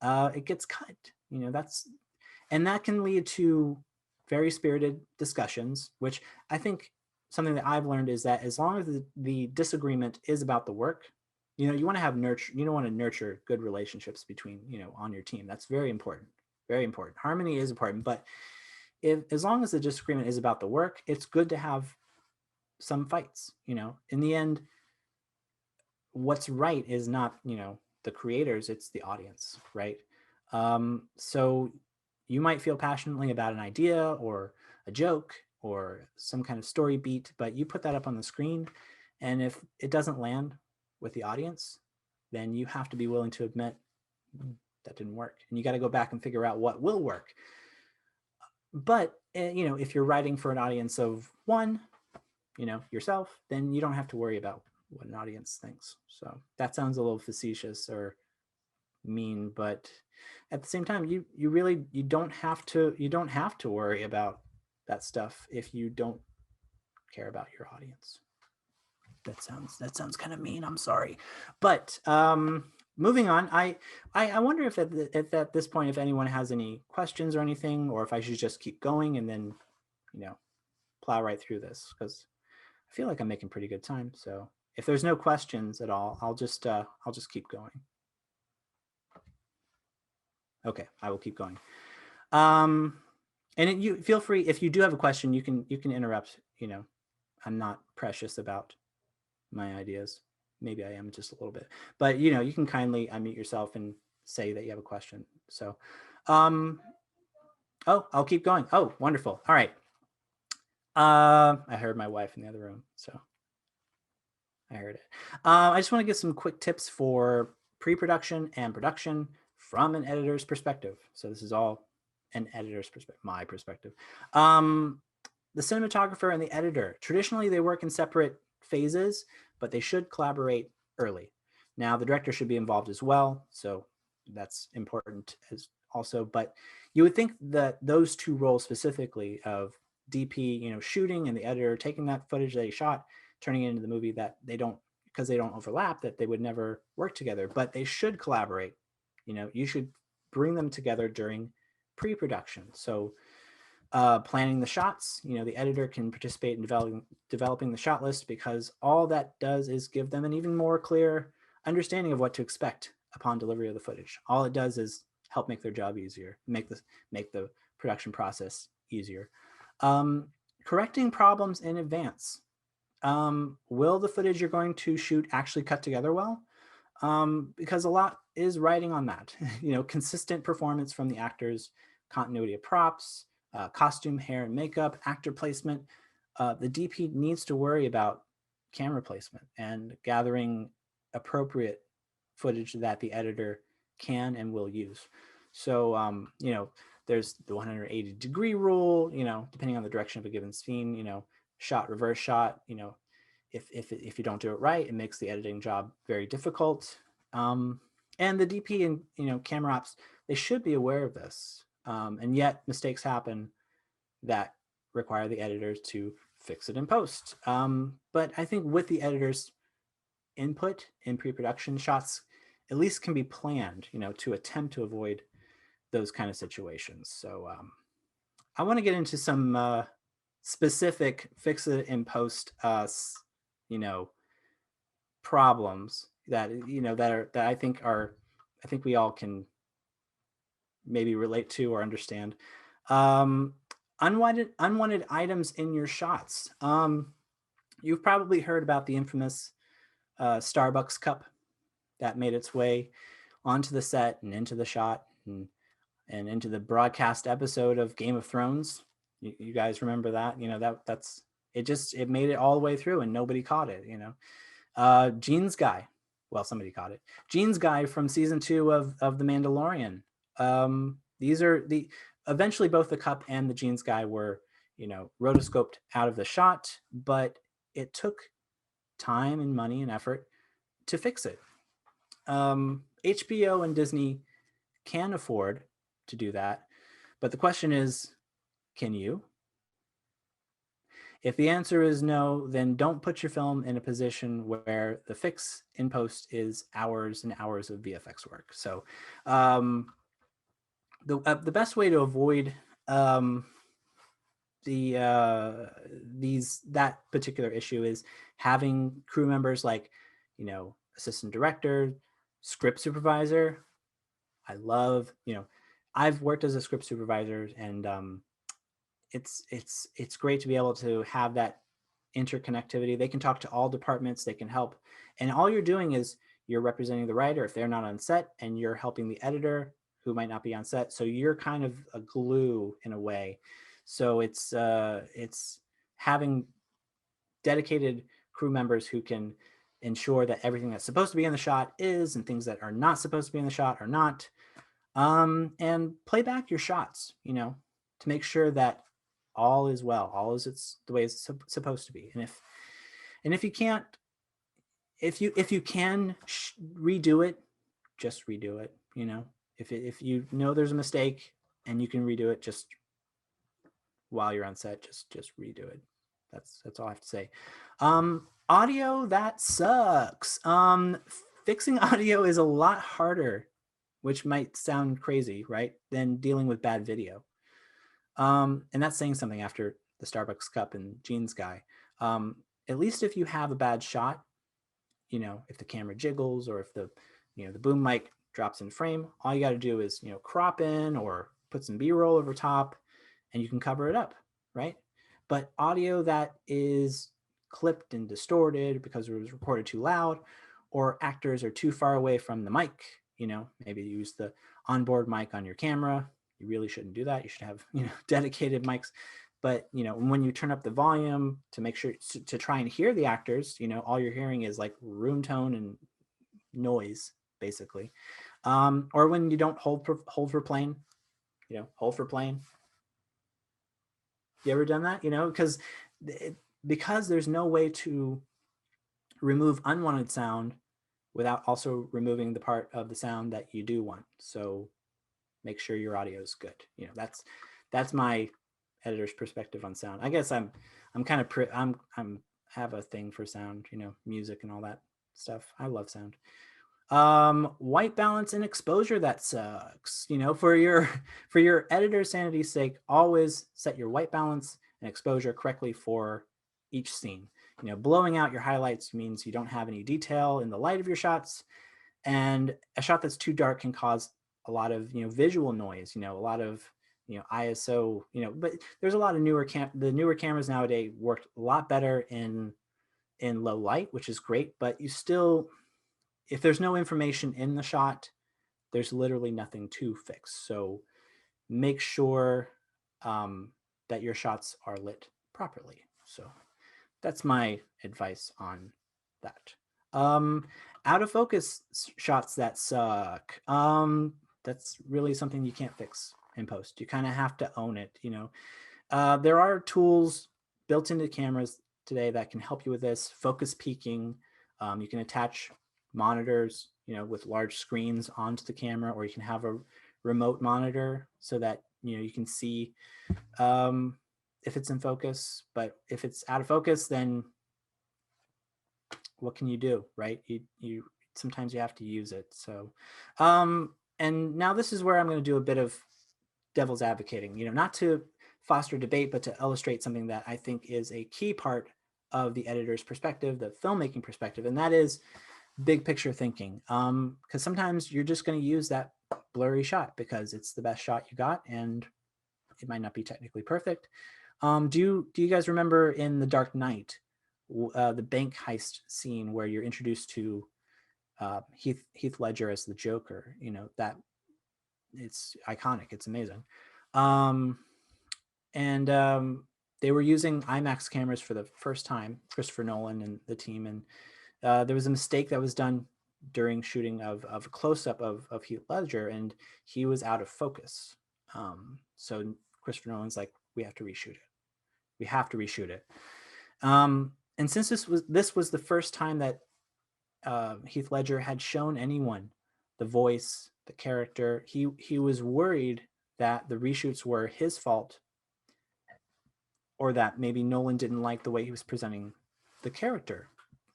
it gets cut. And that can lead to very spirited discussions, which I think something that I've learned is that as long as the disagreement is about the work, you want to have you don't want to nurture good relationships between, on your team. That's very important. Very important. Harmony is important, but as long as the disagreement is about the work, it's good to have some fights. In the end, what's right is not, the creators, it's the audience, right? So you might feel passionately about an idea or a joke or some kind of story beat, but you put that up on the screen, and if it doesn't land with the audience, then you have to be willing to admit that didn't work, and you got to go back and figure out what will work. But if you're writing for an audience of one, yourself, then you don't have to worry about what an audience thinks. So that sounds a little facetious or mean, but at the same time, you don't have to worry about that stuff if you don't care about your audience. That sounds kind of mean. I'm sorry, but moving on. I wonder if at this point, if anyone has any questions or anything, or if I should just keep going and then plow right through this, because I feel like I'm making pretty good time. So if there's no questions at all, I'll just keep going. Okay, I will keep going. And you feel free, if you do have a question, you can interrupt. I'm not precious about my ideas. Maybe I am just a little bit, but you can kindly unmute yourself and say that you have a question. So, oh, I'll keep going. Oh, wonderful. All right. I heard my wife in the other room, so I heard it. I just want to give some quick tips for pre-production and production from an editor's perspective. So this is all an editor's perspective, my perspective. The cinematographer and the editor, traditionally they work in separate phases, but they should collaborate early. Now the director should be involved as well, so that's important as also, but you would think that those two roles specifically of DP, shooting, and the editor taking that footage they shot, turning it into the movie, that they don't, because they don't overlap, that they would never work together, but they should collaborate. You should bring them together during pre-production. So planning the shots, the editor can participate in developing the shot list, because all that does is give them an even more clear understanding of what to expect upon delivery of the footage. All it does is help make their job easier, make the production process easier. Correcting problems in advance. Will the footage you're going to shoot actually cut together well? Because a lot is riding on that. Consistent performance from the actors, continuity of props, costume, hair, and makeup, actor placement. The DP needs to worry about camera placement and gathering appropriate footage that the editor can and will use. So, there's the 180-degree rule, depending on the direction of a given scene, shot, reverse shot, if you don't do it right, it makes the editing job very difficult. And the DP and, camera ops, they should be aware of this. And yet mistakes happen that require the editors to fix it in post. But I think with the editor's input in pre-production, shots at least can be planned, to attempt to avoid those kind of situations. So I want to get into some specific fix it in post, problems that, that I think we all can maybe relate to or understand. Unwanted items in your shots. You've probably heard about the infamous Starbucks cup that made its way onto the set and into the shot and into the broadcast episode of Game of Thrones. You guys remember that? It made it all the way through and nobody caught it. Jeans Guy, well, somebody caught it. Jeans Guy from season 2 of The Mandalorian. These are eventually both the cup and the Jeans Guy were, rotoscoped out of the shot, but it took time and money and effort to fix it. HBO and Disney can afford to do that, but the question is, can you? If the answer is no, then don't put your film in a position where the fix in post is hours and hours of VFX work. So the best way to avoid that particular issue is having crew members like, assistant director, script supervisor. I've worked as a script supervisor, and it's great to be able to have that interconnectivity. They can talk to all departments, they can help, and all you're doing is you're representing the writer if they're not on set, and you're helping the editor who might not be on set. So you're kind of a glue in a way. So it's having dedicated crew members who can ensure that everything that's supposed to be in the shot is, and things that are not supposed to be in the shot are not. And play back your shots, to make sure that all is well, all is it's the way it's supposed to be. And if you can't, if you can redo it, just redo it. If you know there's a mistake and you can redo it, just while you're on set, just redo it. That's all I have to say. Audio that sucks. Fixing audio is a lot harder, which might sound crazy, right, than dealing with bad video. And that's saying something after the Starbucks cup and Jeans Guy. At least if you have a bad shot, if the camera jiggles or if the boom mic drops in frame, all you got to do is, crop in or put some B-roll over top and you can cover it up, right? But audio that is clipped and distorted because it was recorded too loud, or actors are too far away from the mic, maybe use the onboard mic on your camera. You really shouldn't do that. You should have, dedicated mics. But, when you turn up the volume to make sure to try and hear the actors, all you're hearing is like room tone and noise, basically. Or when you don't hold for plane, hold for plane. You ever done that? Because there's no way to remove unwanted sound without also removing the part of the sound that you do want. So make sure your audio is good. That's my editor's perspective on sound. I guess I'm kind of I'm have a thing for sound, music and all that stuff. I love sound. White balance and exposure, that sucks. For your editor's sanity's sake, always set your white balance and exposure correctly for each scene. Blowing out your highlights means you don't have any detail in the light of your shots, and a shot that's too dark can cause a lot of visual noise, a lot of ISO, but there's a lot of the newer cameras nowadays work a lot better in low light, which is great, but you still, if there's no information in the shot, there's literally nothing to fix. So make sure that your shots are lit properly. So that's my advice on that. Out of focus shots that suck. That's really something you can't fix in post. You kind of have to own it. There are tools built into cameras today that can help you with this. Focus peaking. You can attach monitors, with large screens onto the camera, or you can have a remote monitor so that you can see if it's in focus. But if it's out of focus, then what can you do, right? You sometimes you have to use it. So and now this is where I'm going to do a bit of devil's advocating, not to foster debate, but to illustrate something that I think is a key part of the editor's perspective, the filmmaking perspective, and that is big picture thinking. Because sometimes you're just going to use that blurry shot because it's the best shot you got, and it might not be technically perfect. Do you guys remember in The Dark Knight, the bank heist scene where you're introduced to Heath Ledger as the Joker? That it's iconic. It's amazing. And they were using IMAX cameras for the first time, Christopher Nolan and the team, and there was a mistake that was done during shooting of a close-up of Heath Ledger, and he was out of focus. So Christopher Nolan's like, we have to reshoot it. We have to reshoot it. And since this was the first time that Heath Ledger had shown anyone the voice, the character, he was worried that the reshoots were his fault, or that maybe Nolan didn't like the way he was presenting the character.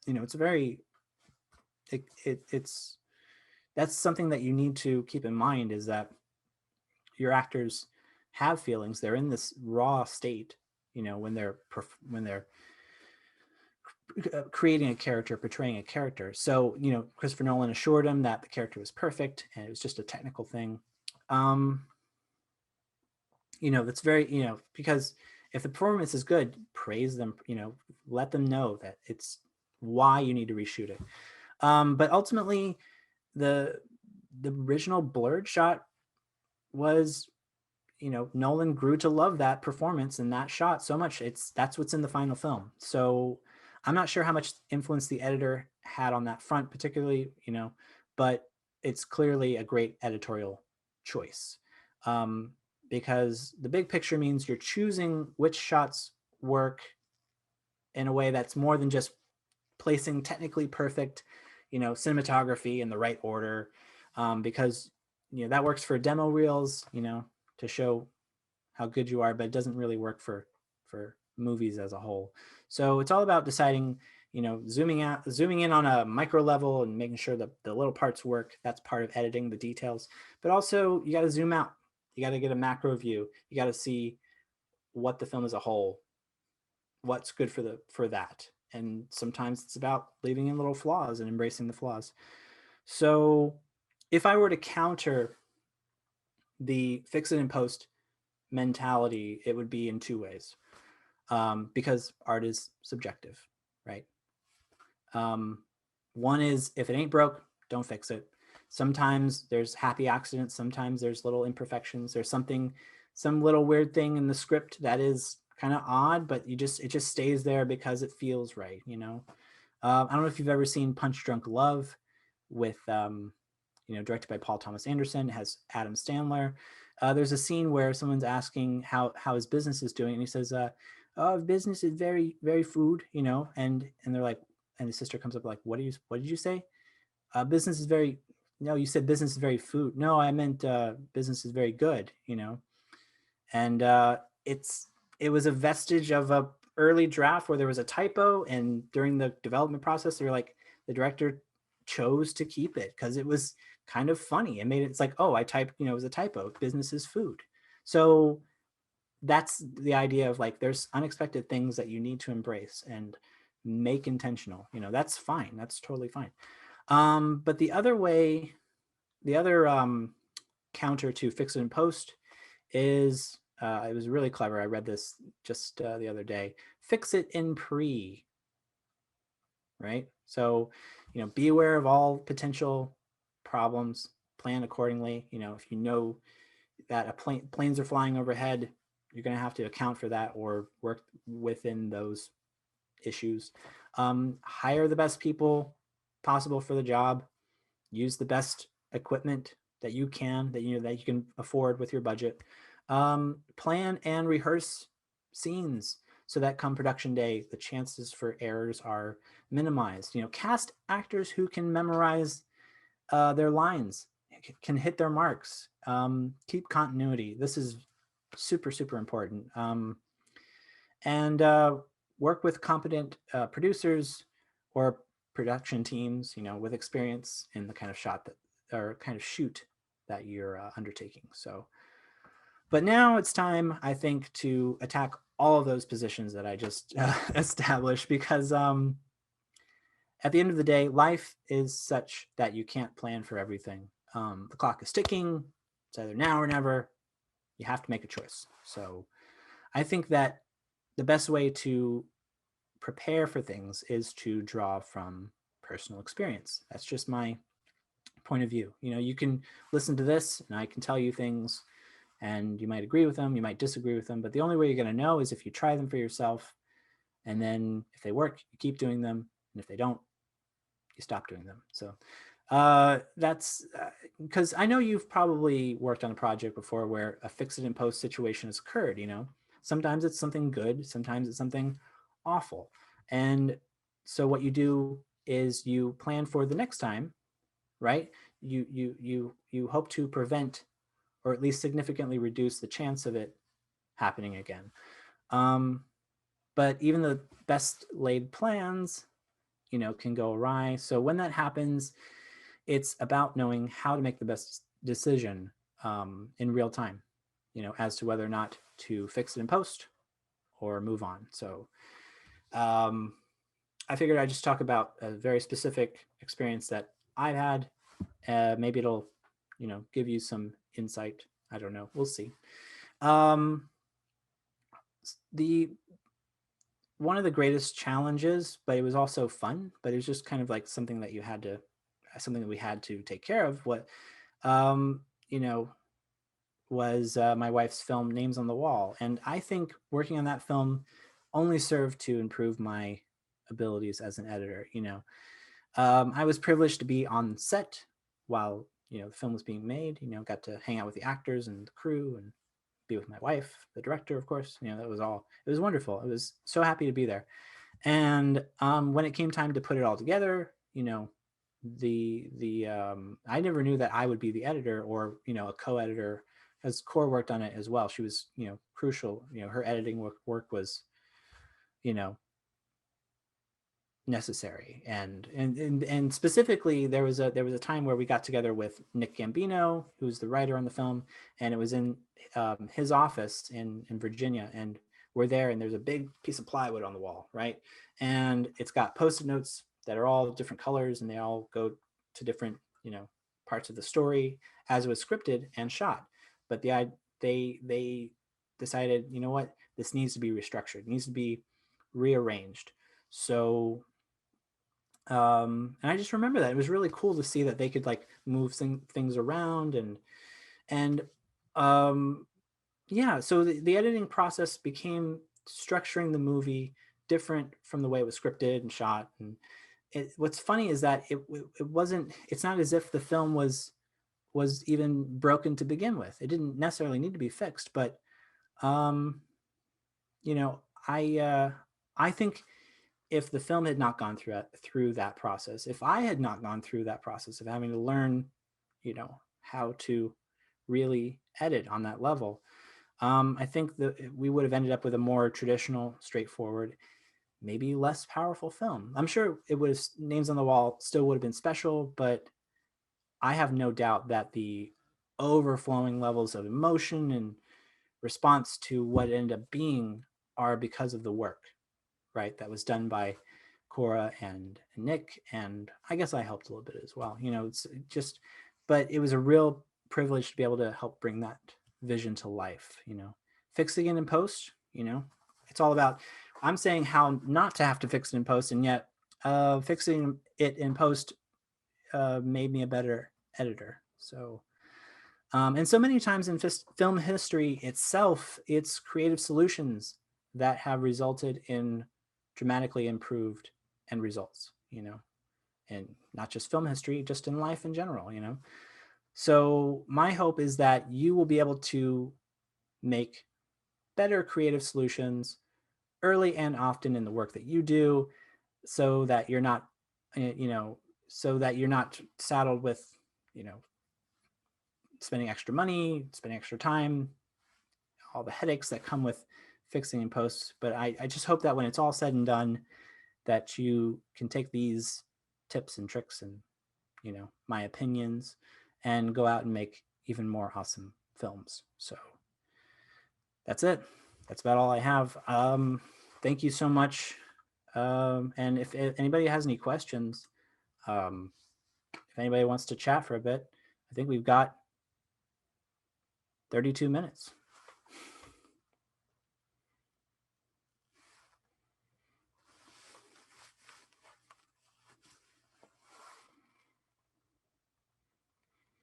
It's very, it's that's something that you need to keep in mind, is that your actors have feelings. They're in this raw state, when they're creating a character, portraying a character. So, Christopher Nolan assured him that the character was perfect and it was just a technical thing. That's very, because if the performance is good, praise them, let them know that it's why you need to reshoot it. But ultimately, the original blurred shot was, Nolan grew to love that performance and that shot so much. That's what's in the final film. So I'm not sure how much influence the editor had on that front particularly, but it's clearly a great editorial choice. Because the big picture means you're choosing which shots work in a way that's more than just placing technically perfect, cinematography in the right order, because that works for demo reels, to show how good you are, but it doesn't really work for movies as a whole. So it's all about deciding, zooming in on a micro level and making sure that the little parts work. That's part of editing, the details. But also you got to zoom out. You got to get a macro view. You got to see what the film as a whole, what's good for that. And sometimes it's about leaving in little flaws and embracing the flaws. So if I were to counter the fix it in post mentality, it would be in two ways, because art is subjective, right? One is, if it ain't broke, don't fix it. Sometimes there's happy accidents. Sometimes there's little imperfections. There's some little weird thing in the script that is kind of odd, but it just stays there because it feels right. I don't know if you've ever seen Punch Drunk Love with directed by Paul Thomas Anderson. It has Adam Sandler. There's a scene where someone's asking how his business is doing, and he says, "Oh, business is very very food," and they're like, and his sister comes up like, "What did you say? Business is very." No, you said business is very food. No, I meant business is very good. And it was a vestige of a early draft where there was a typo, and during the development process, they're like, the director chose to keep it because it was kind of funny and made it's like, oh, I typed, it was a typo. Business is food. So that's the idea of like, there's unexpected things that you need to embrace and make intentional. That's fine. That's totally fine. But the other way, the other counter to fix it in post is, it was really clever. I read this just the other day. Fix it in pre, right? So, be aware of all potential problems, plan accordingly. If you know that planes are flying overhead, you're going to have to account for that or work within those issues. Hire the best people possible for the job. Use the best equipment that you can afford with your budget. Plan and rehearse scenes so that come production day, the chances for errors are minimized. Cast actors who can memorize their lines, can hit their marks. Keep continuity. This is super, super important. And work with competent producers or production teams, with experience in the kind of shoot that you're undertaking. So, but now it's time, I think, to attack all of those positions that I just established, because at the end of the day, life is such that you can't plan for everything. The clock is ticking. It's either now or never. You have to make a choice. So I think that the best way to prepare for things is to draw from personal experience. That's just my point of view. You can listen to this and I can tell you things and you might agree with them, you might disagree with them, but the only way you're going to know is if you try them for yourself. And then if they work, you keep doing them. And if they don't, you stop doing them. So that's because I know you've probably worked on a project before where a fix it in post situation has occurred. Sometimes it's something good, sometimes it's something awful. And so what you do is you plan for the next time, right? You hope to prevent or at least significantly reduce the chance of it happening again. But even the best laid plans, can go awry. So when that happens, it's about knowing how to make the best decision in real time, as to whether or not to fix it in post or move on. So I figured I'd just talk about a very specific experience that I've had. Maybe it'll, give you some insight. I don't know. We'll see. One of the greatest challenges, but it was also fun, but it was just kind of like something that we had to take care of. What, was my wife's film Names on the Wall. And I think working on that film only served to improve my abilities as an editor. I was privileged to be on set while, the film was being made, got to hang out with the actors and the crew and be with my wife, the director, of course. It was wonderful. I was so happy to be there. And when it came time to put it all together, I never knew that I would be the editor or, a co-editor, as Core worked on it as well. She was, crucial. Her editing work was, necessary. And specifically, there was a time where we got together with Nick Gambino, who's the writer on the film, and it was in his office in Virginia, and we're there, and there's a big piece of plywood on the wall, right? And it's got Post-it notes that are all different colors, and they all go to different, parts of the story as it was scripted and shot. But they decided, what, this needs to be restructured, needs to be rearranged. So and I just remember that it was really cool to see that they could like move things around and yeah, so the editing process became structuring the movie different from the way it was scripted and shot. And what's funny is that it's not as if the film was was even broken to begin with. It didn't necessarily need to be fixed, but you know, I think if the film had not gone through that process, if I had not gone through that process of having to learn, you know, how to really edit on that level, I think that we would have ended up with a more traditional, straightforward, maybe less powerful film. I'm sure it would have, Names on the Wall still would have been special, but I have no doubt that the overflowing levels of emotion and response to what it ended up being are because of the work, right? That was done by Cora and Nick, and I guess I helped a little bit as well. You know, it's just, but it was a real privilege to be able to help bring that vision to life. You know, fixing it in post, you know, it's all about. I'm saying how not to have to fix it in post, and yet fixing it in post made me a better editor. So, and so many times in film history itself, it's creative solutions that have resulted in dramatically improved end results, you know, and not just film history, just in life in general, you know. So my hope is that you will be able to make better creative solutions early and often in the work that you do, so that you're not, you know, so that you're not saddled with, you know, spending extra money, spending extra time, all the headaches that come with fixing in post. But I just hope that when it's all said and done, that you can take these tips and tricks and, you know, my opinions, and go out and make even more awesome films. So that's it. That's about all I have. Thank you so much. And if anybody has any questions, if anybody wants to chat for a bit, I think we've got 32 minutes.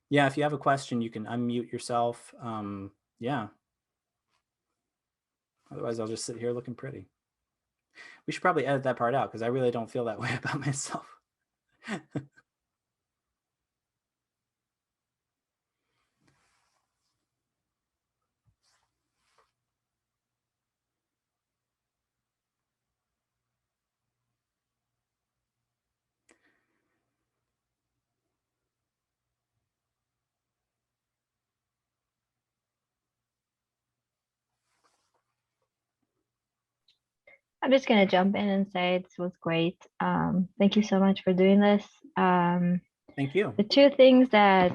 Yeah, if you have a question, you can unmute yourself. Yeah. Otherwise, I'll just sit here looking pretty. We should probably edit that part out because I really don't feel that way about myself. I'm just going to jump in and say this was great. Thank you so much for doing this. Thank you. The two things that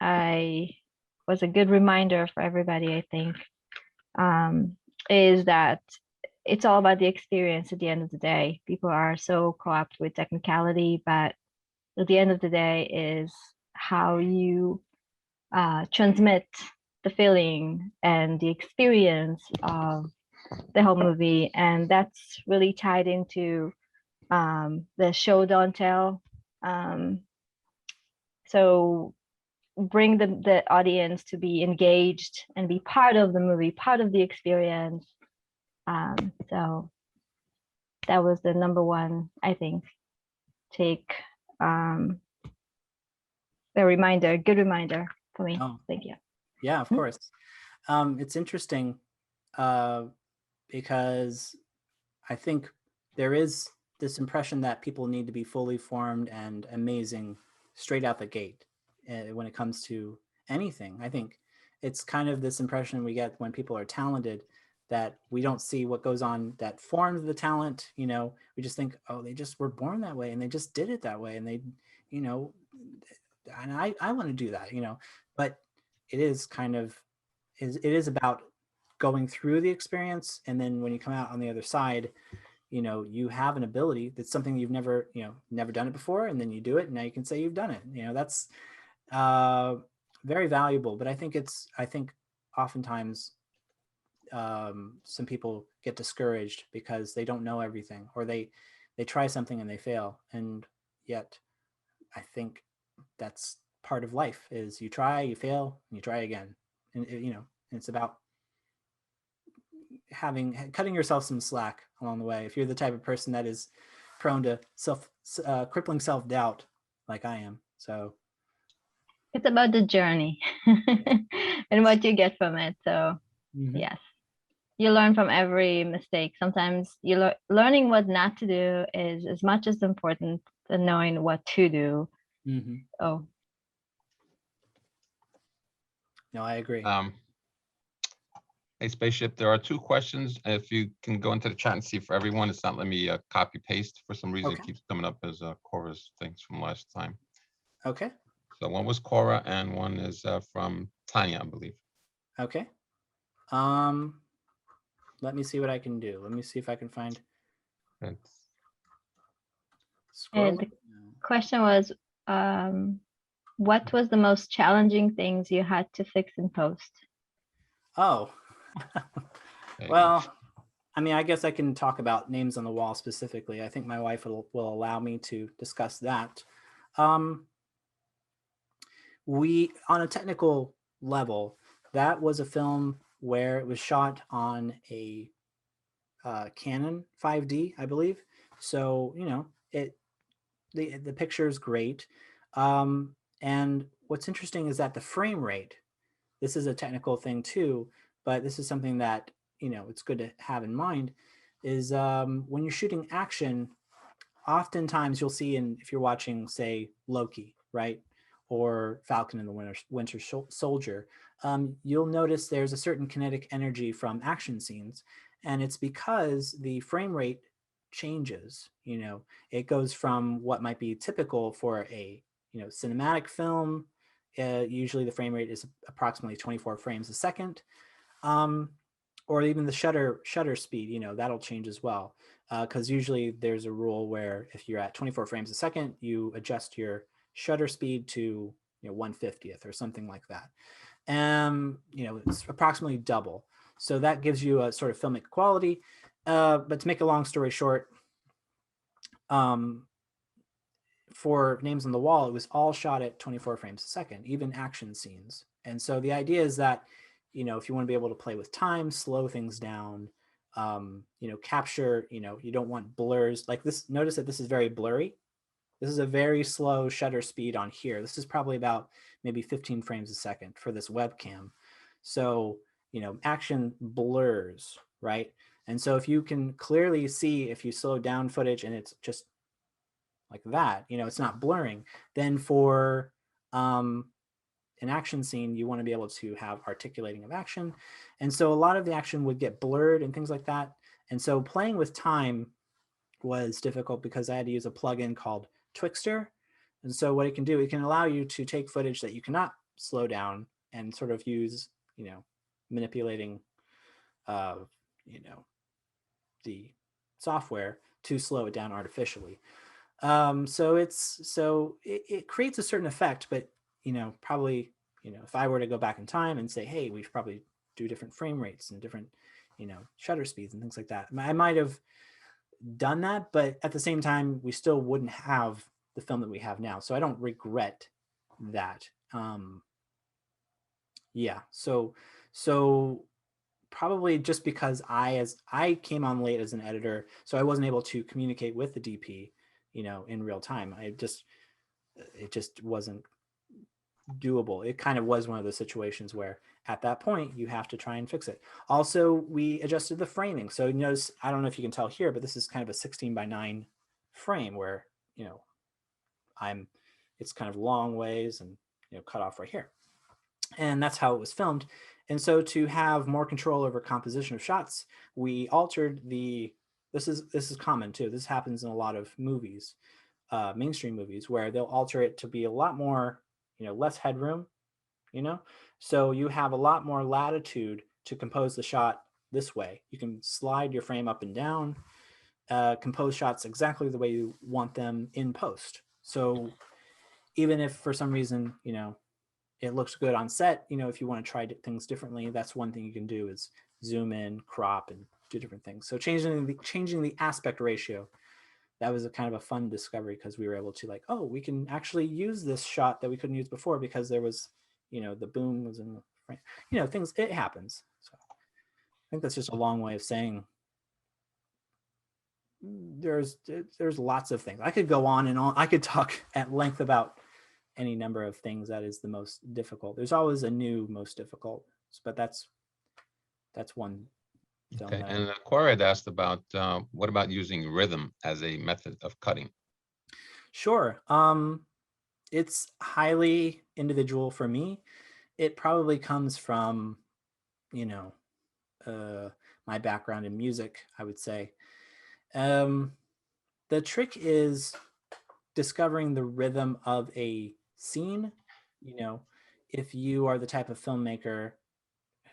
I was a good reminder for everybody, I think, is that it's all about the experience at the end of the day. People are so co-opted with technicality, but at the end of the day is how you transmit the feeling and the experience of the whole movie. And that's really tied into the show don't tell. So bring the audience to be engaged and be part of the movie, part of the experience. So that was the number one, I think, take a reminder, a good reminder for me. Oh, thank you. Yeah, of course. It's interesting because I think there is this impression that people need to be fully formed and amazing straight out the gate when it comes to anything. I think it's kind of this impression we get when people are talented, that we don't see what goes on that forms the talent. You know, we just think, oh, they just were born that way and they just did it that way. And they, you know, and I want to do that, you know, but it is kind of, it is about going through the experience. And then when you come out on the other side, you know, you have an ability that's something you've never, you know, never done it before. And then you do it and now you can say you've done it. You know, that's very valuable. But I think oftentimes some people get discouraged because they don't know everything, or they try something and they fail. And yet I think that's part of life, is you try, you fail, and you try again. And you know, it's about cutting yourself some slack along the way. If you're the type of person that is prone to crippling self-doubt like I am. So It's about the journey and what you get from it. So Mhm. yes, you learn from every mistake. Sometimes learning what not to do is as much as important than knowing what to do. Mhm. Oh, No, I agree. Hey, Spaceship, there are two questions. If you can go into the chat and see for everyone, it's not letting me copy paste. For some reason, Okay. it keeps coming up as Cora's things from last time. Okay. So one was Cora and one is from Tanya, I believe. Okay. Let me see what I can do. Let me see if I can find It's- scrolling. the question was, what was the most challenging things you had to fix in post? Oh, there you go. well, I mean, I guess I can talk about Names on the Wall specifically. I think my wife will allow me to discuss that. We, on a technical level, that was a film where it was shot on a Canon 5D, I believe. So, you know, the picture is great. And what's interesting is that the frame rate, this is a technical thing too, but this is something that, you know, it's good to have in mind, is when you're shooting action, oftentimes you'll see if you're watching, say, Loki, right? Or Falcon and the Winter Soldier, you'll notice there's a certain kinetic energy from action scenes. And it's because the frame rate changes. You know, it goes from what might be typical for a, you know, cinematic film. Usually the frame rate is approximately 24 frames a second. Or even the shutter speed, you know, that'll change as well. Because usually there's a rule where if you're at 24 frames a second, you adjust your shutter speed to, you know, 1/50th or something like that. You know, it's approximately double. So that gives you a sort of filmic quality. But to make a long story short, for Names on the Wall, it was all shot at 24 frames a second, even action scenes. And so the idea is that, you know, if you want to be able to play with time, slow things down, you know, capture, you know, you don't want blurs like this. Notice that this is very blurry. This is a very slow shutter speed on here. This is probably about maybe 15 frames a second for this webcam. So, you know, action blurs, right? And so if you can clearly see, if you slow down footage and it's just like that, you know, it's not blurring, then for an action scene, you want to be able to have articulating of action. And so a lot of the action would get blurred and things like that. And so playing with time was difficult because I had to use a plugin called Twixtor. And so what it can do, it can allow you to take footage that you cannot slow down and sort of use, you know, manipulating, you know, the software to slow it down artificially. So it creates a certain effect, but, you know, probably, you know, if I were to go back in time and say, hey, we should probably do different frame rates and different, you know, shutter speeds and things like that, I might have done that, but at the same time, we still wouldn't have the film that we have now. So I don't regret that. Yeah. So probably just because I came on late as an editor, so I wasn't able to communicate with the DP, you know, in real time. It just wasn't doable. It kind of was one of those situations where at that point you have to try and fix it. Also, we adjusted the framing. So you notice, I don't know if you can tell here, but this is kind of a 16:9 frame where, you know, it's kind of long ways and, you know, cut off right here. And that's how it was filmed. And so to have more control over composition of shots, we altered this is common too. This happens in a lot of movies, mainstream movies, where they'll alter it to be a lot more, you know, less headroom, you know? So you have a lot more latitude to compose the shot this way. You can slide your frame up and down, compose shots exactly the way you want them in post. So even if for some reason, you know, it looks good on set, you know, if you want to try things differently, that's one thing you can do is zoom in, crop, and do different things. So changing the aspect ratio, that was a kind of a fun discovery because we were able to like, oh, we can actually use this shot that we couldn't use before because there was, you know, the boom was in the frame. You know, things, it happens. So I think that's just a long way of saying there's lots of things. I could go on and on. I could talk at length about any number of things that is the most difficult. There's always a new most difficult, but that's one film Okay, that and Corey had asked about, what about using rhythm as a method of cutting? Sure. It's highly individual for me. It probably comes from, you know, my background in music, I would say. Um, the trick is discovering the rhythm of a scene. You know, if you are the type of filmmaker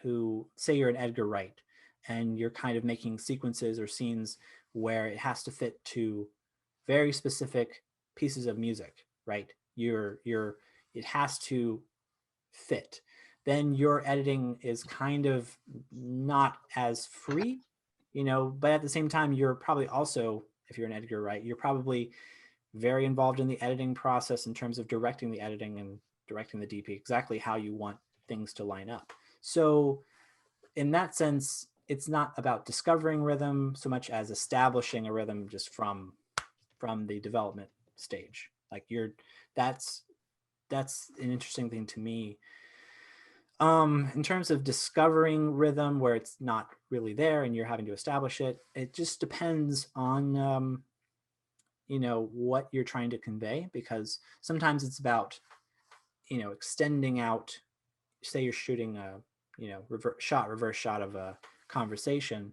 who, say you're an Edgar Wright, and you're kind of making sequences or scenes where it has to fit to very specific pieces of music, right? It has to fit. Then your editing is kind of not as free, but at the same time, you're probably also, if you're an Edgar Wright, you're probably very involved in the editing process in terms of directing the editing and directing the DP, exactly how you want things to line up. So in that sense, it's not about discovering rhythm so much as establishing a rhythm just from the development stage. Like that's an interesting thing to me. In terms of discovering rhythm where it's not really there and you're having to establish it, it just depends on what you're trying to convey, because sometimes it's about extending out. Say you're shooting a reverse shot of a conversation,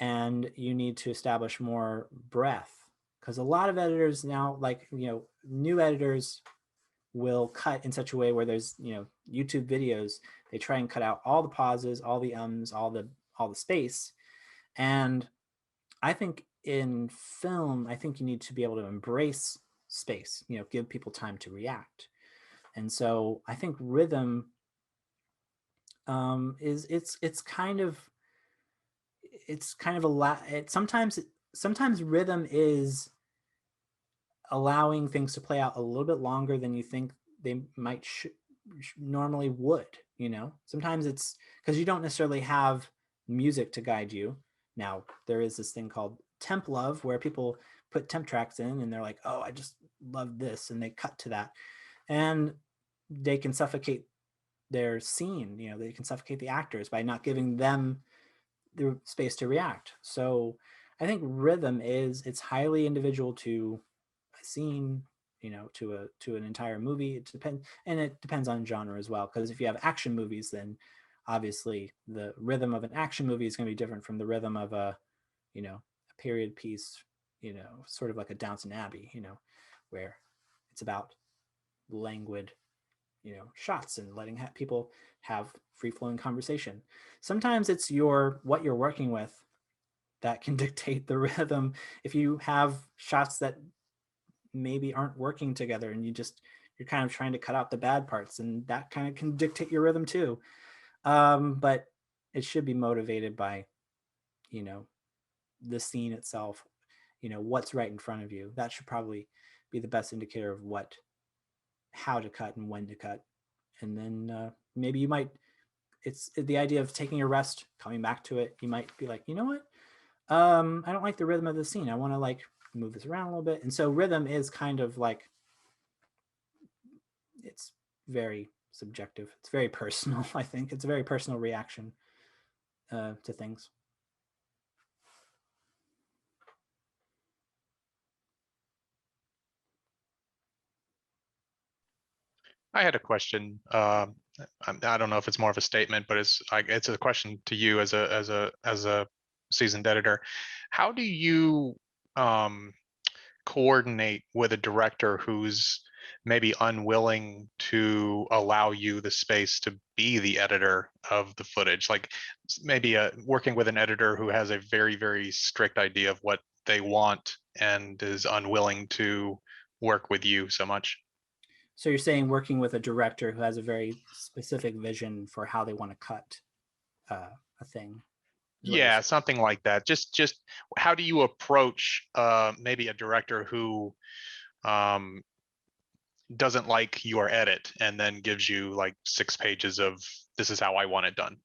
and you need to establish more breath, because a lot of editors now, like new editors, will cut in such a way where there's YouTube videos, they try and cut out all the pauses, all the ums, all the space. And I think in film, I think you need to be able to embrace space, give people time to react. And so I think rhythm is it's kind of a lot. Sometimes rhythm is allowing things to play out a little bit longer than you think they might normally would. Sometimes it's because you don't necessarily have music to guide you. Now there is this thing called temp love, where people put temp tracks in and they're like, oh, I just love this, and they cut to that, and they can suffocate their scene. They can suffocate the actors by not giving them the space to react. So I think rhythm it's highly individual to a scene, to an entire movie. It depends on genre as well, because if you have action movies, then obviously the rhythm of an action movie is going to be different from the rhythm of a period piece, sort of like a Downton Abbey, where it's about languid shots and letting people have free-flowing conversation. Sometimes it's what you're working with that can dictate the rhythm. If you have shots that maybe aren't working together and you're kind of trying to cut out the bad parts, and that kind of can dictate your rhythm too. But it should be motivated by the scene itself, what's right in front of you. That should probably be the best indicator of how to cut and when to cut. And then maybe you might, it's the idea of taking a rest, coming back to it. You might be like, you know what? I don't like the rhythm of the scene. I want to move this around a little bit. And so rhythm is kind of it's very subjective. It's very personal. I think it's a very personal reaction to things. I had a question. I don't know if it's more of a statement, but it's a question to you as a seasoned editor. How do you coordinate with a director who's maybe unwilling to allow you the space to be the editor of the footage? Like maybe working with an editor who has a very, very strict idea of what they want and is unwilling to work with you so much. So you're saying working with a director who has a very specific vision for how they want to cut a thing. Yeah, something like that. Just how do you approach maybe a director who doesn't like your edit and then gives you like 6 pages of this is how I want it done?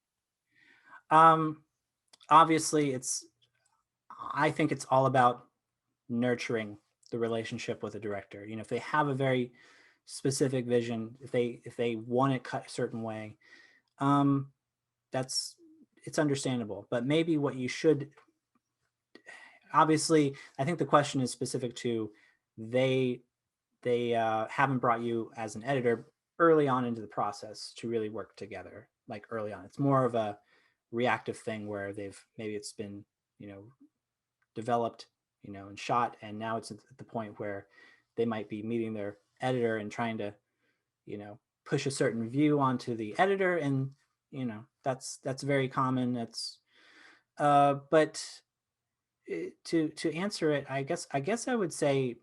Obviously I think it's all about nurturing the relationship with a director. If they have a very specific vision, if they want it cut a certain way, it's understandable. But maybe what you should, obviously, I think the question is specific to they haven't brought you as an editor early on into the process to really work together, like early on. It's more of a reactive thing where maybe it's been, developed, and shot, and now it's at the point where they might be meeting their editor and trying to, push a certain view onto the editor. And, that's very common. But to answer it, I guess I would say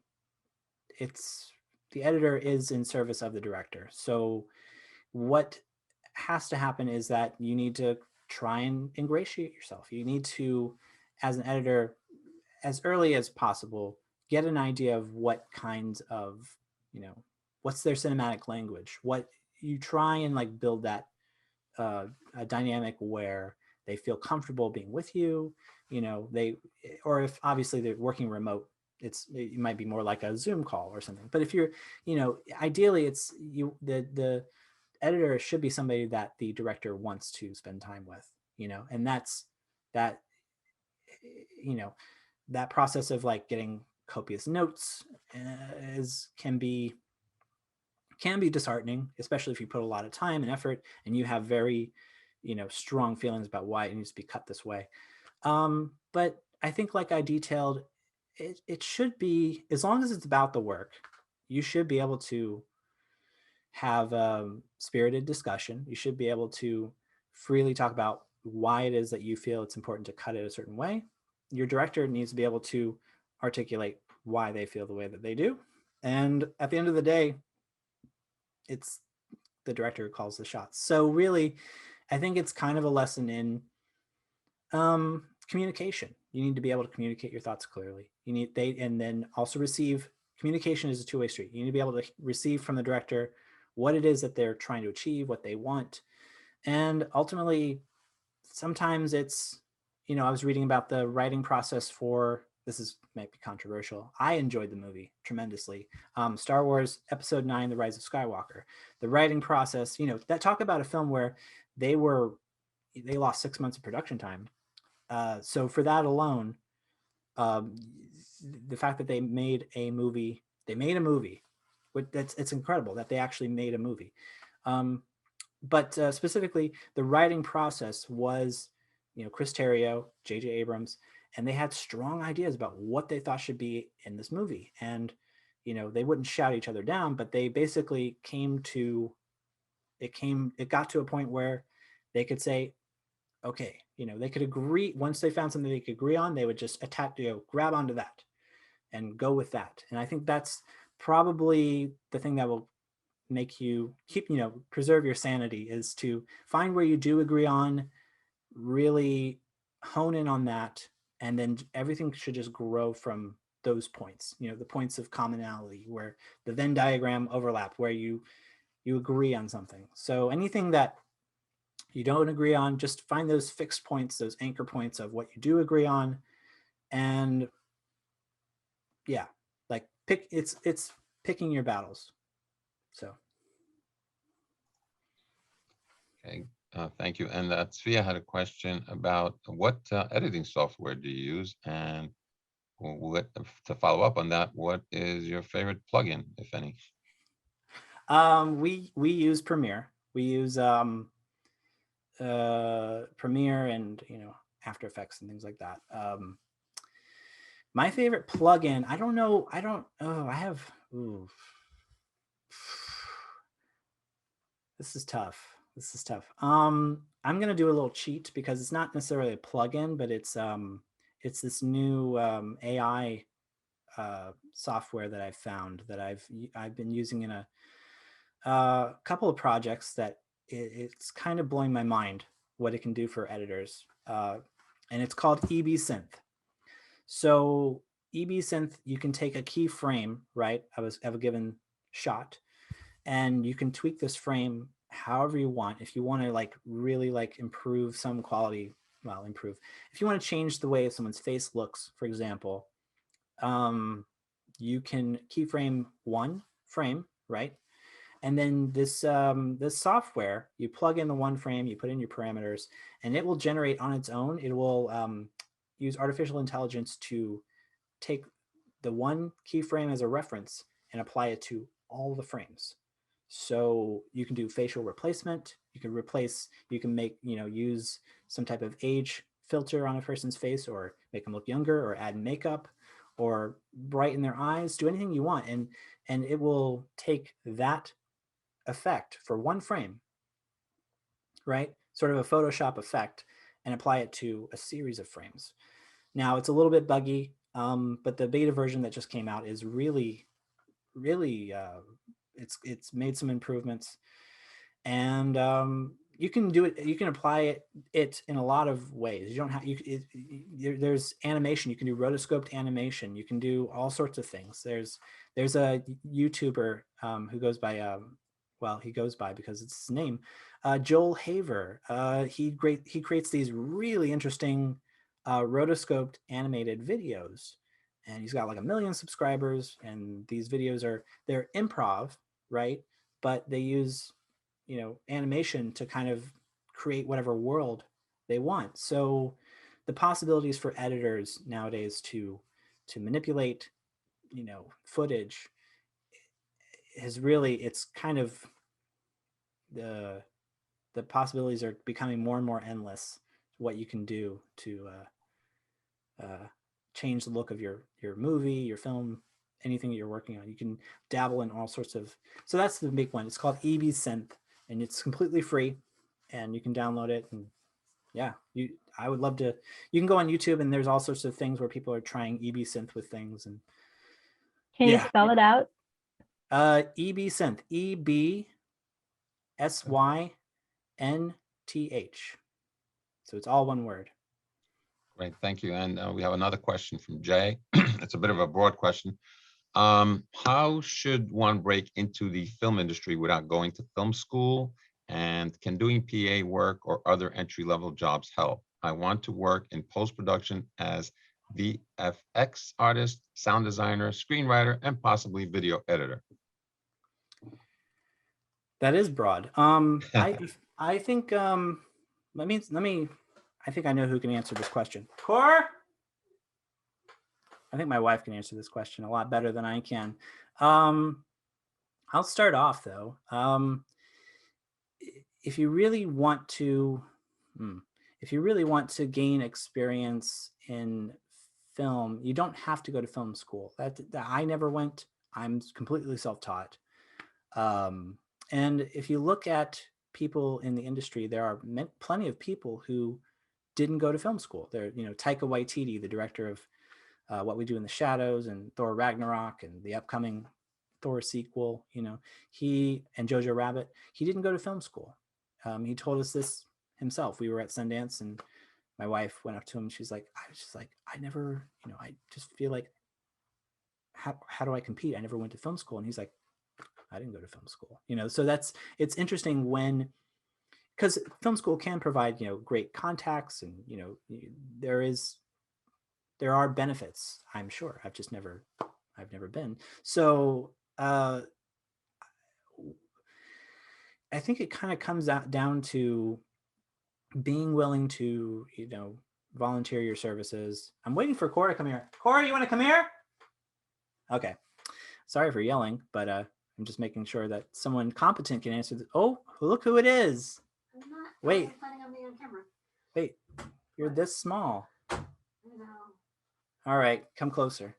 it's the editor is in service of the director. So what has to happen is that you need to try and ingratiate yourself. You need to, as an editor, as early as possible, get an idea of what kinds of, what's their cinematic language. What you try and like build that a dynamic where they feel comfortable being with you, or if obviously they're working remote, it might be more like a Zoom call or something. But if you're, ideally it's the editor should be somebody that the director wants to spend time with, and that's that, that process of like getting copious notes can be disheartening, especially if you put a lot of time and effort and you have very, strong feelings about why it needs to be cut this way. But I think, like I detailed, it should be, as long as it's about the work, you should be able to have spirited discussion. You should be able to freely talk about why it is that you feel it's important to cut it a certain way. Your director needs to be able to articulate why they feel the way that they do. And at the end of the day, it's the director who calls the shots. So really, I think it's kind of a lesson in communication. You need to be able to communicate your thoughts clearly. And then also receive. Communication is a two-way street. You need to be able to receive from the director what it is that they're trying to achieve, what they want. And ultimately, sometimes it's, I was reading about the writing process for, might be controversial. I enjoyed the movie tremendously. Star Wars Episode 9, The Rise of Skywalker. The writing process, that talk about a film where they lost 6 months of production time. So for that alone, the fact that they made a movie, it's incredible that they actually made a movie. But specifically, the writing process was, Chris Terrio, J.J. Abrams, and they had strong ideas about what they thought should be in this movie. And, they wouldn't shout each other down, but they basically it got to a point where they could say, okay, they could agree. Once they found something they could agree on, they would just grab onto that and go with that. And I think that's probably the thing that will make you preserve your sanity, is to find where you do agree on, really hone in on that, and then everything should just grow from those points, the points of commonality where the Venn diagram overlap, where you agree on something. So anything that you don't agree on, just find those fixed points, those anchor points of what you do agree on. And yeah, like it's picking your battles. So. Okay, thank you. And Tzvia had a question about what editing software do you use? And to follow up on that, what is your favorite plugin, if any? We use Premiere. We use Premiere and After Effects and things like that. My favorite plugin, I don't know. This is tough. I'm gonna do a little cheat because it's not necessarily a plugin, but it's this new AI software that I've found that I've been using in a couple of projects that it's kind of blowing my mind what it can do for editors. And it's called EB Synth. So EB Synth, you can take a keyframe, right, of a given shot, and you can tweak this frame however you want. If you want to like really like improve some quality, if you want to change the way someone's face looks, for example, you can keyframe one frame, right? And then this software, you plug in the one frame, you put in your parameters, and it will generate on its own. It will use artificial intelligence to take the one keyframe as a reference and apply it to all the frames. So you can do facial replacement. You can make, use some type of age filter on a person's face, or make them look younger, or add makeup, or brighten their eyes, do anything you want. And it will take that effect for one frame, right? Sort of a Photoshop effect, and apply it to a series of frames. Now it's a little bit buggy, but the beta version that just came out is really, really, it's made some improvements, and you can do it. You can apply it in a lot of ways. You don't have there's animation. You can do rotoscoped animation. You can do all sorts of things. There's a YouTuber who goes by he goes by because it's his name, Joel Haver. He creates these really interesting rotoscoped animated videos, and he's got like 1 million subscribers. And these videos they're improv, right? But they use animation to kind of create whatever world they want. So the possibilities for editors nowadays to manipulate footage is really, it's kind of the possibilities are becoming more and more endless, what you can do to change the look of your movie, your film, anything that you're working on. You can dabble in all sorts of, so that's the big one. It's called EB Synth, and it's completely free, and you can download it. And yeah, I would love to, you can go on YouTube, and there's all sorts of things where people are trying EB Synth with things. And Can you spell it out? EB Synth, EBSYNTH. So it's all one word. Great, thank you. And we have another question from Jay. It's a bit of a broad question. How should one break into the film industry without going to film school? And can doing PA work or other entry-level jobs help? I want to work in post-production as VFX artist, sound designer, screenwriter, and possibly video editor. That is broad. I think let me I think I know who can answer this question. Cor? I think my wife can answer this question a lot better than I can. I'll start off though. If you really want to gain experience in film, you don't have to go to film school. That I never went. I'm completely self-taught. And if you look at people in the industry, there are plenty of people who didn't go to film school. There, Taika Waititi, the director of What We Do in the Shadows and Thor Ragnarok and the upcoming Thor sequel, he and Jojo Rabbit, he didn't go to film school. He told us this himself. We were at Sundance, and my wife went up to him. She's like, I was just like, I never, I just feel like, how do I compete? I never went to film school. And he's like, I didn't go to film school, so it's interesting because film school can provide, great contacts, and, there are benefits, I'm sure. I've never been. So I think it kind of comes down to being willing to, volunteer your services. I'm waiting for Cora to come here. Cora, you want to come here? Okay. Sorry for yelling, but I'm just making sure that someone competent can answer this. Oh, look who it is. I'm not Wait. planning on being on camera. Wait, you're this small. I know. All right, come closer.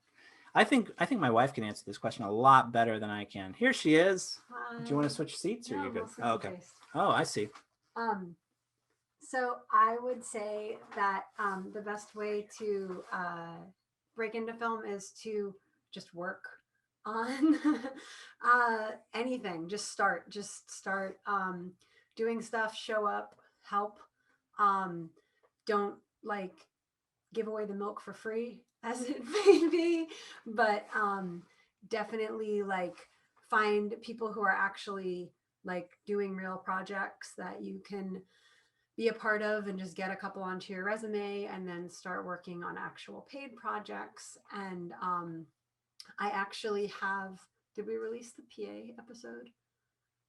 I think my wife can answer this question a lot better than I can. Here she is. Do you want to switch seats, or No, you're good? mostly Oh, okay. face. Oh, I see. So I would say that the best way to break into film is to just work on anything. Just start doing stuff, show up, help. Don't give away the milk for free, as it may be, but definitely find people who are actually doing real projects that you can be a part of, and just get a couple onto your resume, and then start working on actual paid projects. And I actually have, did we release the PA episode?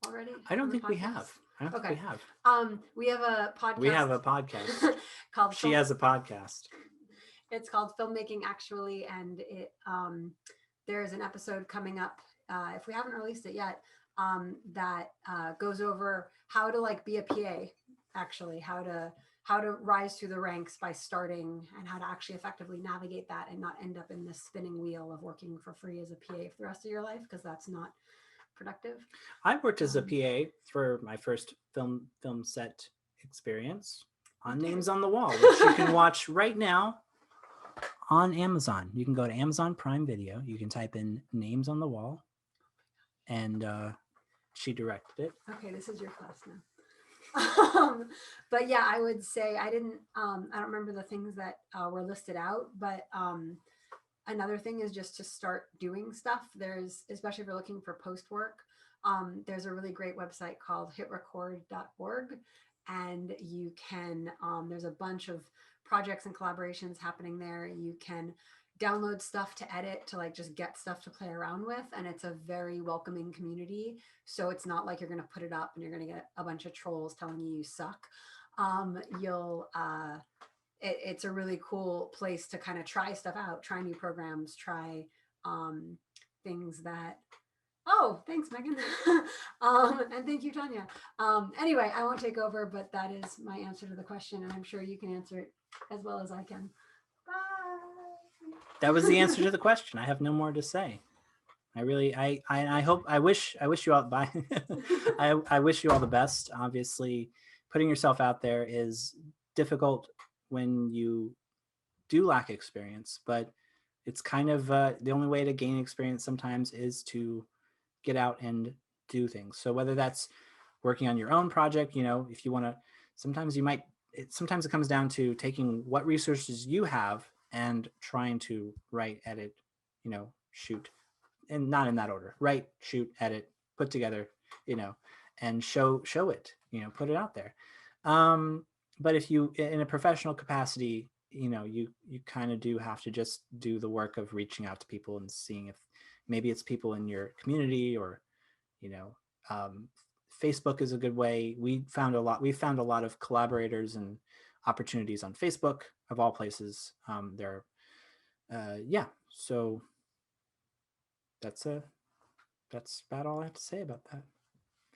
already? I don't on the think we podcast? have. I don't think we Okay. have. We have a podcast. We have a podcast. called She has a podcast. It's called Filmmaking Actually, and it there's an episode coming up, if we haven't released it yet, that goes over how to like be a PA, actually, how to rise through the ranks by starting, and how to actually effectively navigate that and not end up in this spinning wheel of working for free as a PA for the rest of your life, because that's not productive. I worked as a PA for my first film set experience on did. Names on the Wall, which you can watch right now on Amazon. You can go to Amazon Prime Video. You can type in Names on the Wall, and she directed it. Okay, this is your class now. But yeah, I would say I don't remember the things that were listed out, but another thing is just to start doing stuff. There's, especially if you're looking for post work, there's a really great website called hitrecord.org, and you can, there's a bunch of projects and collaborations happening there. You can download stuff to edit, to like just get stuff to play around with, and it's a very welcoming community. So it's not like you're going to put it up and you're going to get a bunch of trolls telling you suck. It's a really cool place to kind of try stuff out, try new programs, try things that, oh, thanks, Megan. And thank you, Tanya. Anyway, I won't take over, but that is my answer to the question, and I'm sure you can answer it as well as I can. Bye. That was the answer to the question. I have no more to say. I wish you all bye. I wish you all the best. Obviously, putting yourself out there is difficult when you do lack experience, but it's kind of the only way to gain experience sometimes is to get out and do things. So whether that's working on your own project, if you want to, sometimes it comes down to taking what resources you have and trying to write, edit, shoot, and not in that order, write, shoot, edit, put together, and show it, put it out there. But if you, in a professional capacity, you kind of do have to just do the work of reaching out to people and seeing if maybe it's people in your community, or, Facebook is a good way. We found a lot of collaborators and opportunities on Facebook, of all places. So that's about all I have to say about that.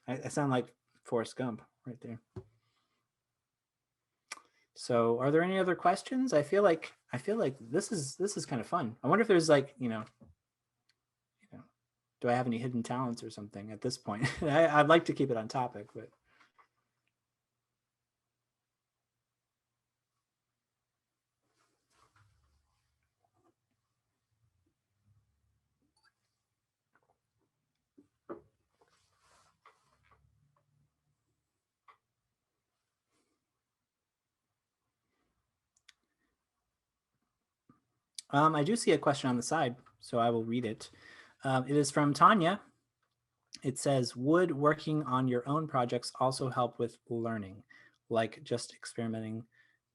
I sound like Forrest Gump right there. So are there any other questions? I feel like this is kind of fun. I wonder if there's like, do I have any hidden talents or something at this point? I'd like to keep it on topic, but. I do see a question on the side, so I will read it. It is from Tanya. It says, would working on your own projects also help with learning, like just experimenting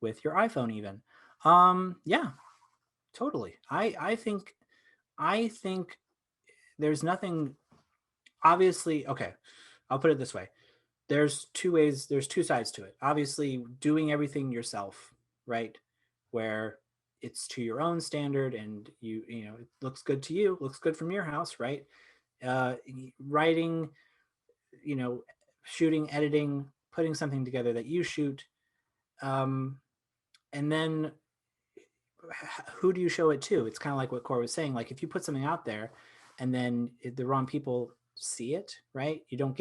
with your iPhone even? Yeah, totally. I think there's nothing, obviously, okay, I'll put it this way. There's two sides to it. Obviously, doing everything yourself, right? Where it's to your own standard and it looks good to you, looks good from your house, right? Writing, shooting, editing, putting something together that you shoot, and then who do you show it to? It's kind of like what Cora was saying. Like if you put something out there and then the wrong people see it, right? You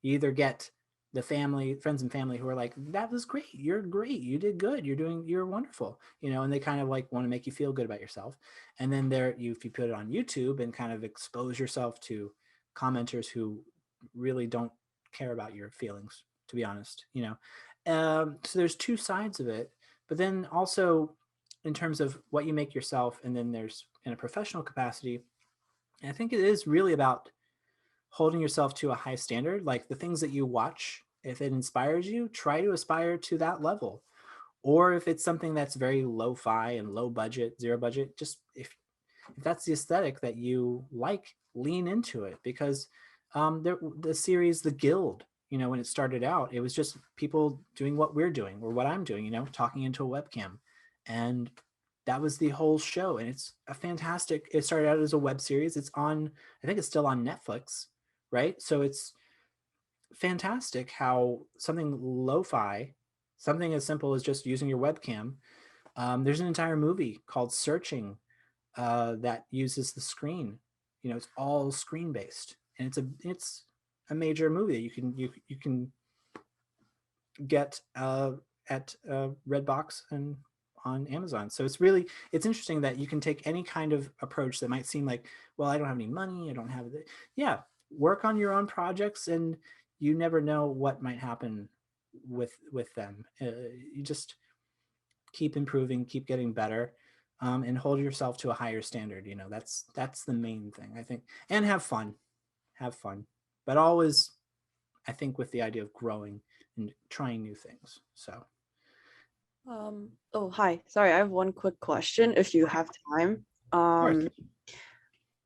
either get the friends and family who are like, that was great, you're great, you did good, you're wonderful, and they kind of like want to make you feel good about yourself. And then if you put it on YouTube and kind of expose yourself to commenters who really don't care about your feelings, to be honest, so there's two sides of it. But then also in terms of what you make yourself, and then there's in a professional capacity, and I think it is really about holding yourself to a high standard. Like the things that you watch, if it inspires you, try to aspire to that level. Or if it's something that's very lo-fi and low budget, zero budget, just if that's the aesthetic that you like, lean into it. Because The series The Guild, you know, when it started out, it was just people doing what we're doing or what I'm doing, you know, talking into a webcam. And that was the whole show. And it's a fantastic, it started out as a web series. It's on, I think it's still on Netflix, right? So it's fantastic how something lo-fi, something as simple as just using your webcam. There's an entire movie called Searching that uses the screen. You know, it's all screen based, and it's a major movie that you can get at Redbox and on Amazon. So it's interesting that you can take any kind of approach that might seem like, well, I don't have any money, I don't have the, yeah, work on your own projects, and you never know what might happen with them. You just keep improving, keep getting better, and hold yourself to a higher standard. You know, that's the main thing, I think. And have fun, but always, I think, with the idea of growing and trying new things. So Oh, hi. Sorry, I have one quick question if you have time. of course.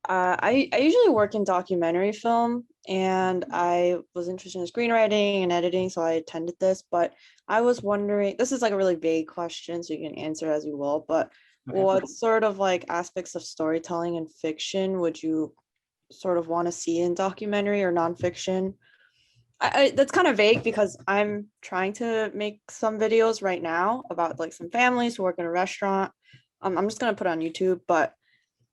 I usually work in documentary film, and I was interested in screenwriting and editing, so I attended this, but I was wondering, this is like a really vague question, so you can answer as you will, but Okay. what sort of like aspects of storytelling and fiction would you sort of want to see in documentary or nonfiction? That's kind of vague because I'm trying to make some videos right now about like some families who work in a restaurant. I'm just gonna put it on YouTube, but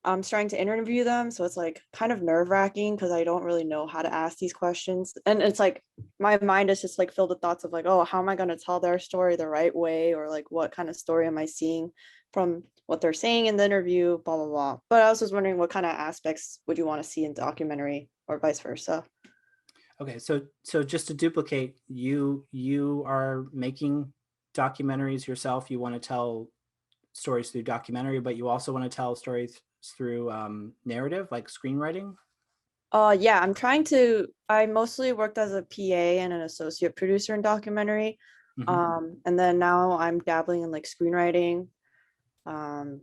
I'm starting to interview them, so it's like kind of nerve-wracking because I don't really know how to ask these questions. And it's like my mind is just like filled with thoughts of like, oh, how am I gonna tell their story the right way? Or like what kind of story am I seeing from what they're saying in the interview, blah blah blah. But I was just wondering what kind of aspects would you want to see in documentary or vice versa? Okay, so just to duplicate, you are making documentaries yourself. You want to tell stories through documentary, but you also want to tell stories through narrative, like screenwriting. Yeah, I mostly worked as a PA and an associate producer in documentary. Mhm. And then now I'm dabbling in like screenwriting. Um,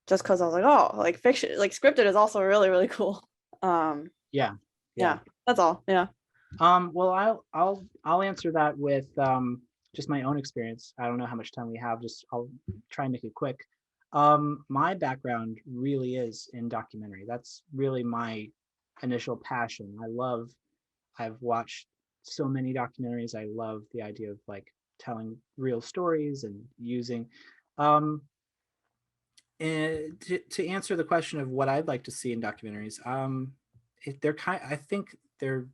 just because I was like, oh, like fiction, like scripted is also really, really cool. Um, Yeah, yeah. yeah, that's all. Yeah. Well, I'll answer that with just my own experience. I don't know how much time we have. Just I'll try and make it quick. My background really is in documentary. That's really my initial passion. I've watched so many documentaries. I love the idea of like telling real stories and using. Um, and to answer the question of what I'd like to see in documentaries, they're kind. I think there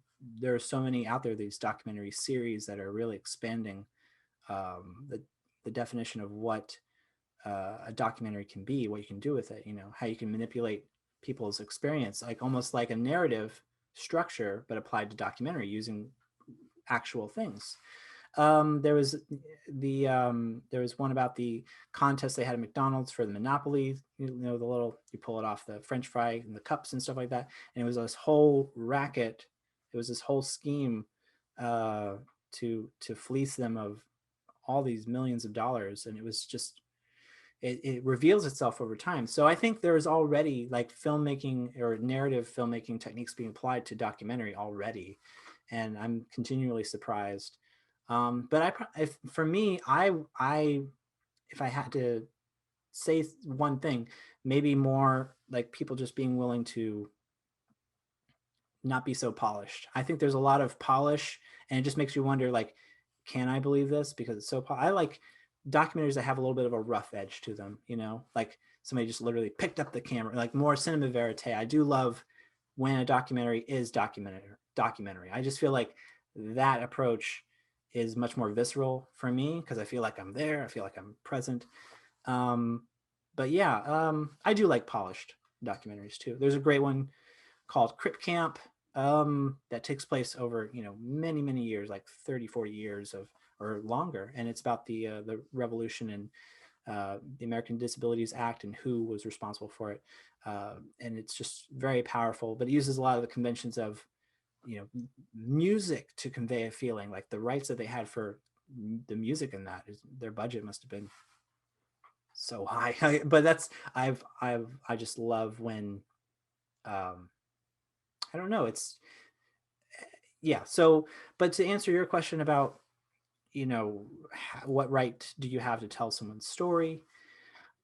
are so many out there. These documentary series that are really expanding the definition of what a documentary can be, what you can do with it. You know, how you can manipulate people's experience, like almost like a narrative structure, but applied to documentary using actual things. There was one about the contest they had at McDonald's for the Monopoly. You know, the little, you pull it off the French fry and the cups and stuff like that. And it was this whole racket. It was this whole scheme uh, to fleece them of all these millions of dollars, and it was just it reveals itself over time. So I think there's already like filmmaking or narrative filmmaking techniques being applied to documentary already, and I'm continually surprised. But for me, I if I had to say one thing, maybe more like people just being willing to not be so polished. I think there's a lot of polish, and it just makes you wonder, like, can I believe this? Because it's so. I like documentaries that have a little bit of a rough edge to them. You know, like somebody just literally picked up the camera, like more cinema verite. I do love when a documentary is documentary. I just feel like that approach is much more visceral for me because I feel like I'm there. I feel like I'm present. Um, but yeah, I do like polished documentaries too. There's a great one called Crip Camp that takes place over, you know, many years, like 30, 40 years of or longer, and it's about the revolution and the American Disabilities Act and who was responsible for it. And it's just very powerful, but it uses a lot of the conventions of, you know, music to convey a feeling, like the rights that they had for the music in that is their budget must have been so high. But that's I just love when I don't know, it's yeah. So, but to answer your question about, you know, what right do you have to tell someone's story?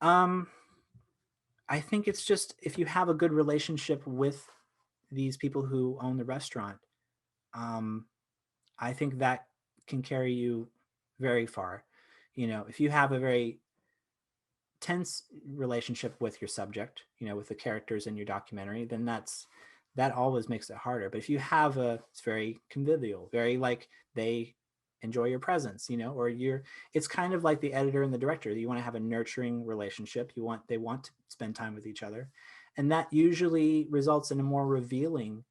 I think it's just if you have a good relationship with these people who own the restaurant, um, I think that can carry you very far. You know, if you have a very tense relationship with your subject, you know, with the characters in your documentary, then that always makes it harder. But if you have it's very convivial, very like they enjoy your presence, you know, or it's kind of like the editor and the director. You want to have a nurturing relationship. They want to spend time with each other. And that usually results in a more revealing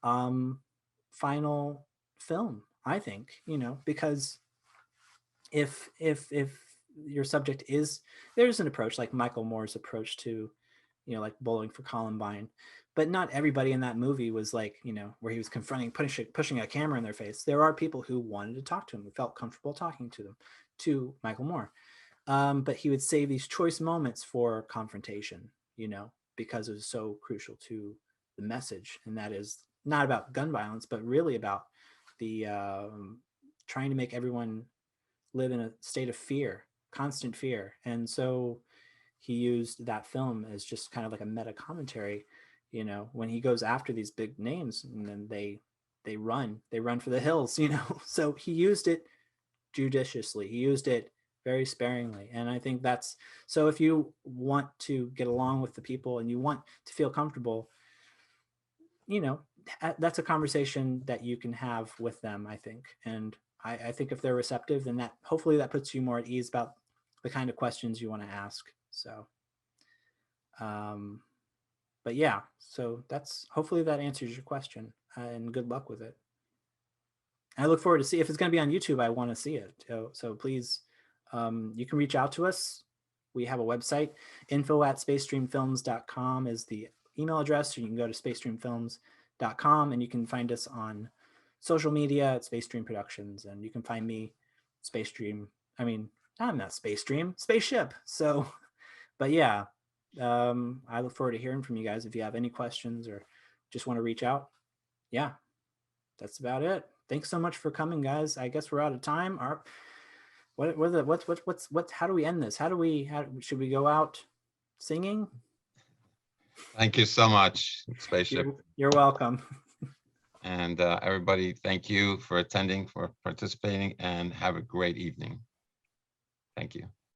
final film, I think, you know, because if your subject is, there's an approach like Michael Moore's approach to, you know, like Bowling for Columbine, but not everybody in that movie was like, you know, where he was confronting, pushing a camera in their face. There are people who wanted to talk to him, who felt comfortable talking to Michael Moore, but he would save these choice moments for confrontation, you know, because it was so crucial to the message, and that is not about gun violence, but really about the trying to make everyone live in a state of fear, constant fear. And so he used that film as just kind of like a meta commentary, you know, when he goes after these big names and then they run for the hills, you know. So he used it judiciously. He used it very sparingly. And I think that's, so if you want to get along with the people and you want to feel comfortable, you know, that's a conversation that you can have with them, I think. And I think if they're receptive, then that hopefully that puts you more at ease about the kind of questions you want to ask. So, but yeah, so that's, hopefully that answers your question, and good luck with it. I look forward to see if it's going to be on YouTube. I want to see it. So please, you can reach out to us. We have a website, info@spacestreamfilms.com is the email address, or you can go to spacestreamfilms.com and you can find us on social media at Space Stream Productions, and you can find me, Space Stream. I mean, I'm not Space Stream, Spaceship. So, but yeah, I look forward to hearing from you guys if you have any questions or just want to reach out. Yeah, that's about it. Thanks so much for coming, guys. I guess we're out of time. How do we end this? Should we go out singing? Thank you so much, Spaceship. You're welcome. And everybody, thank you for attending, for participating, and have a great evening. Thank you.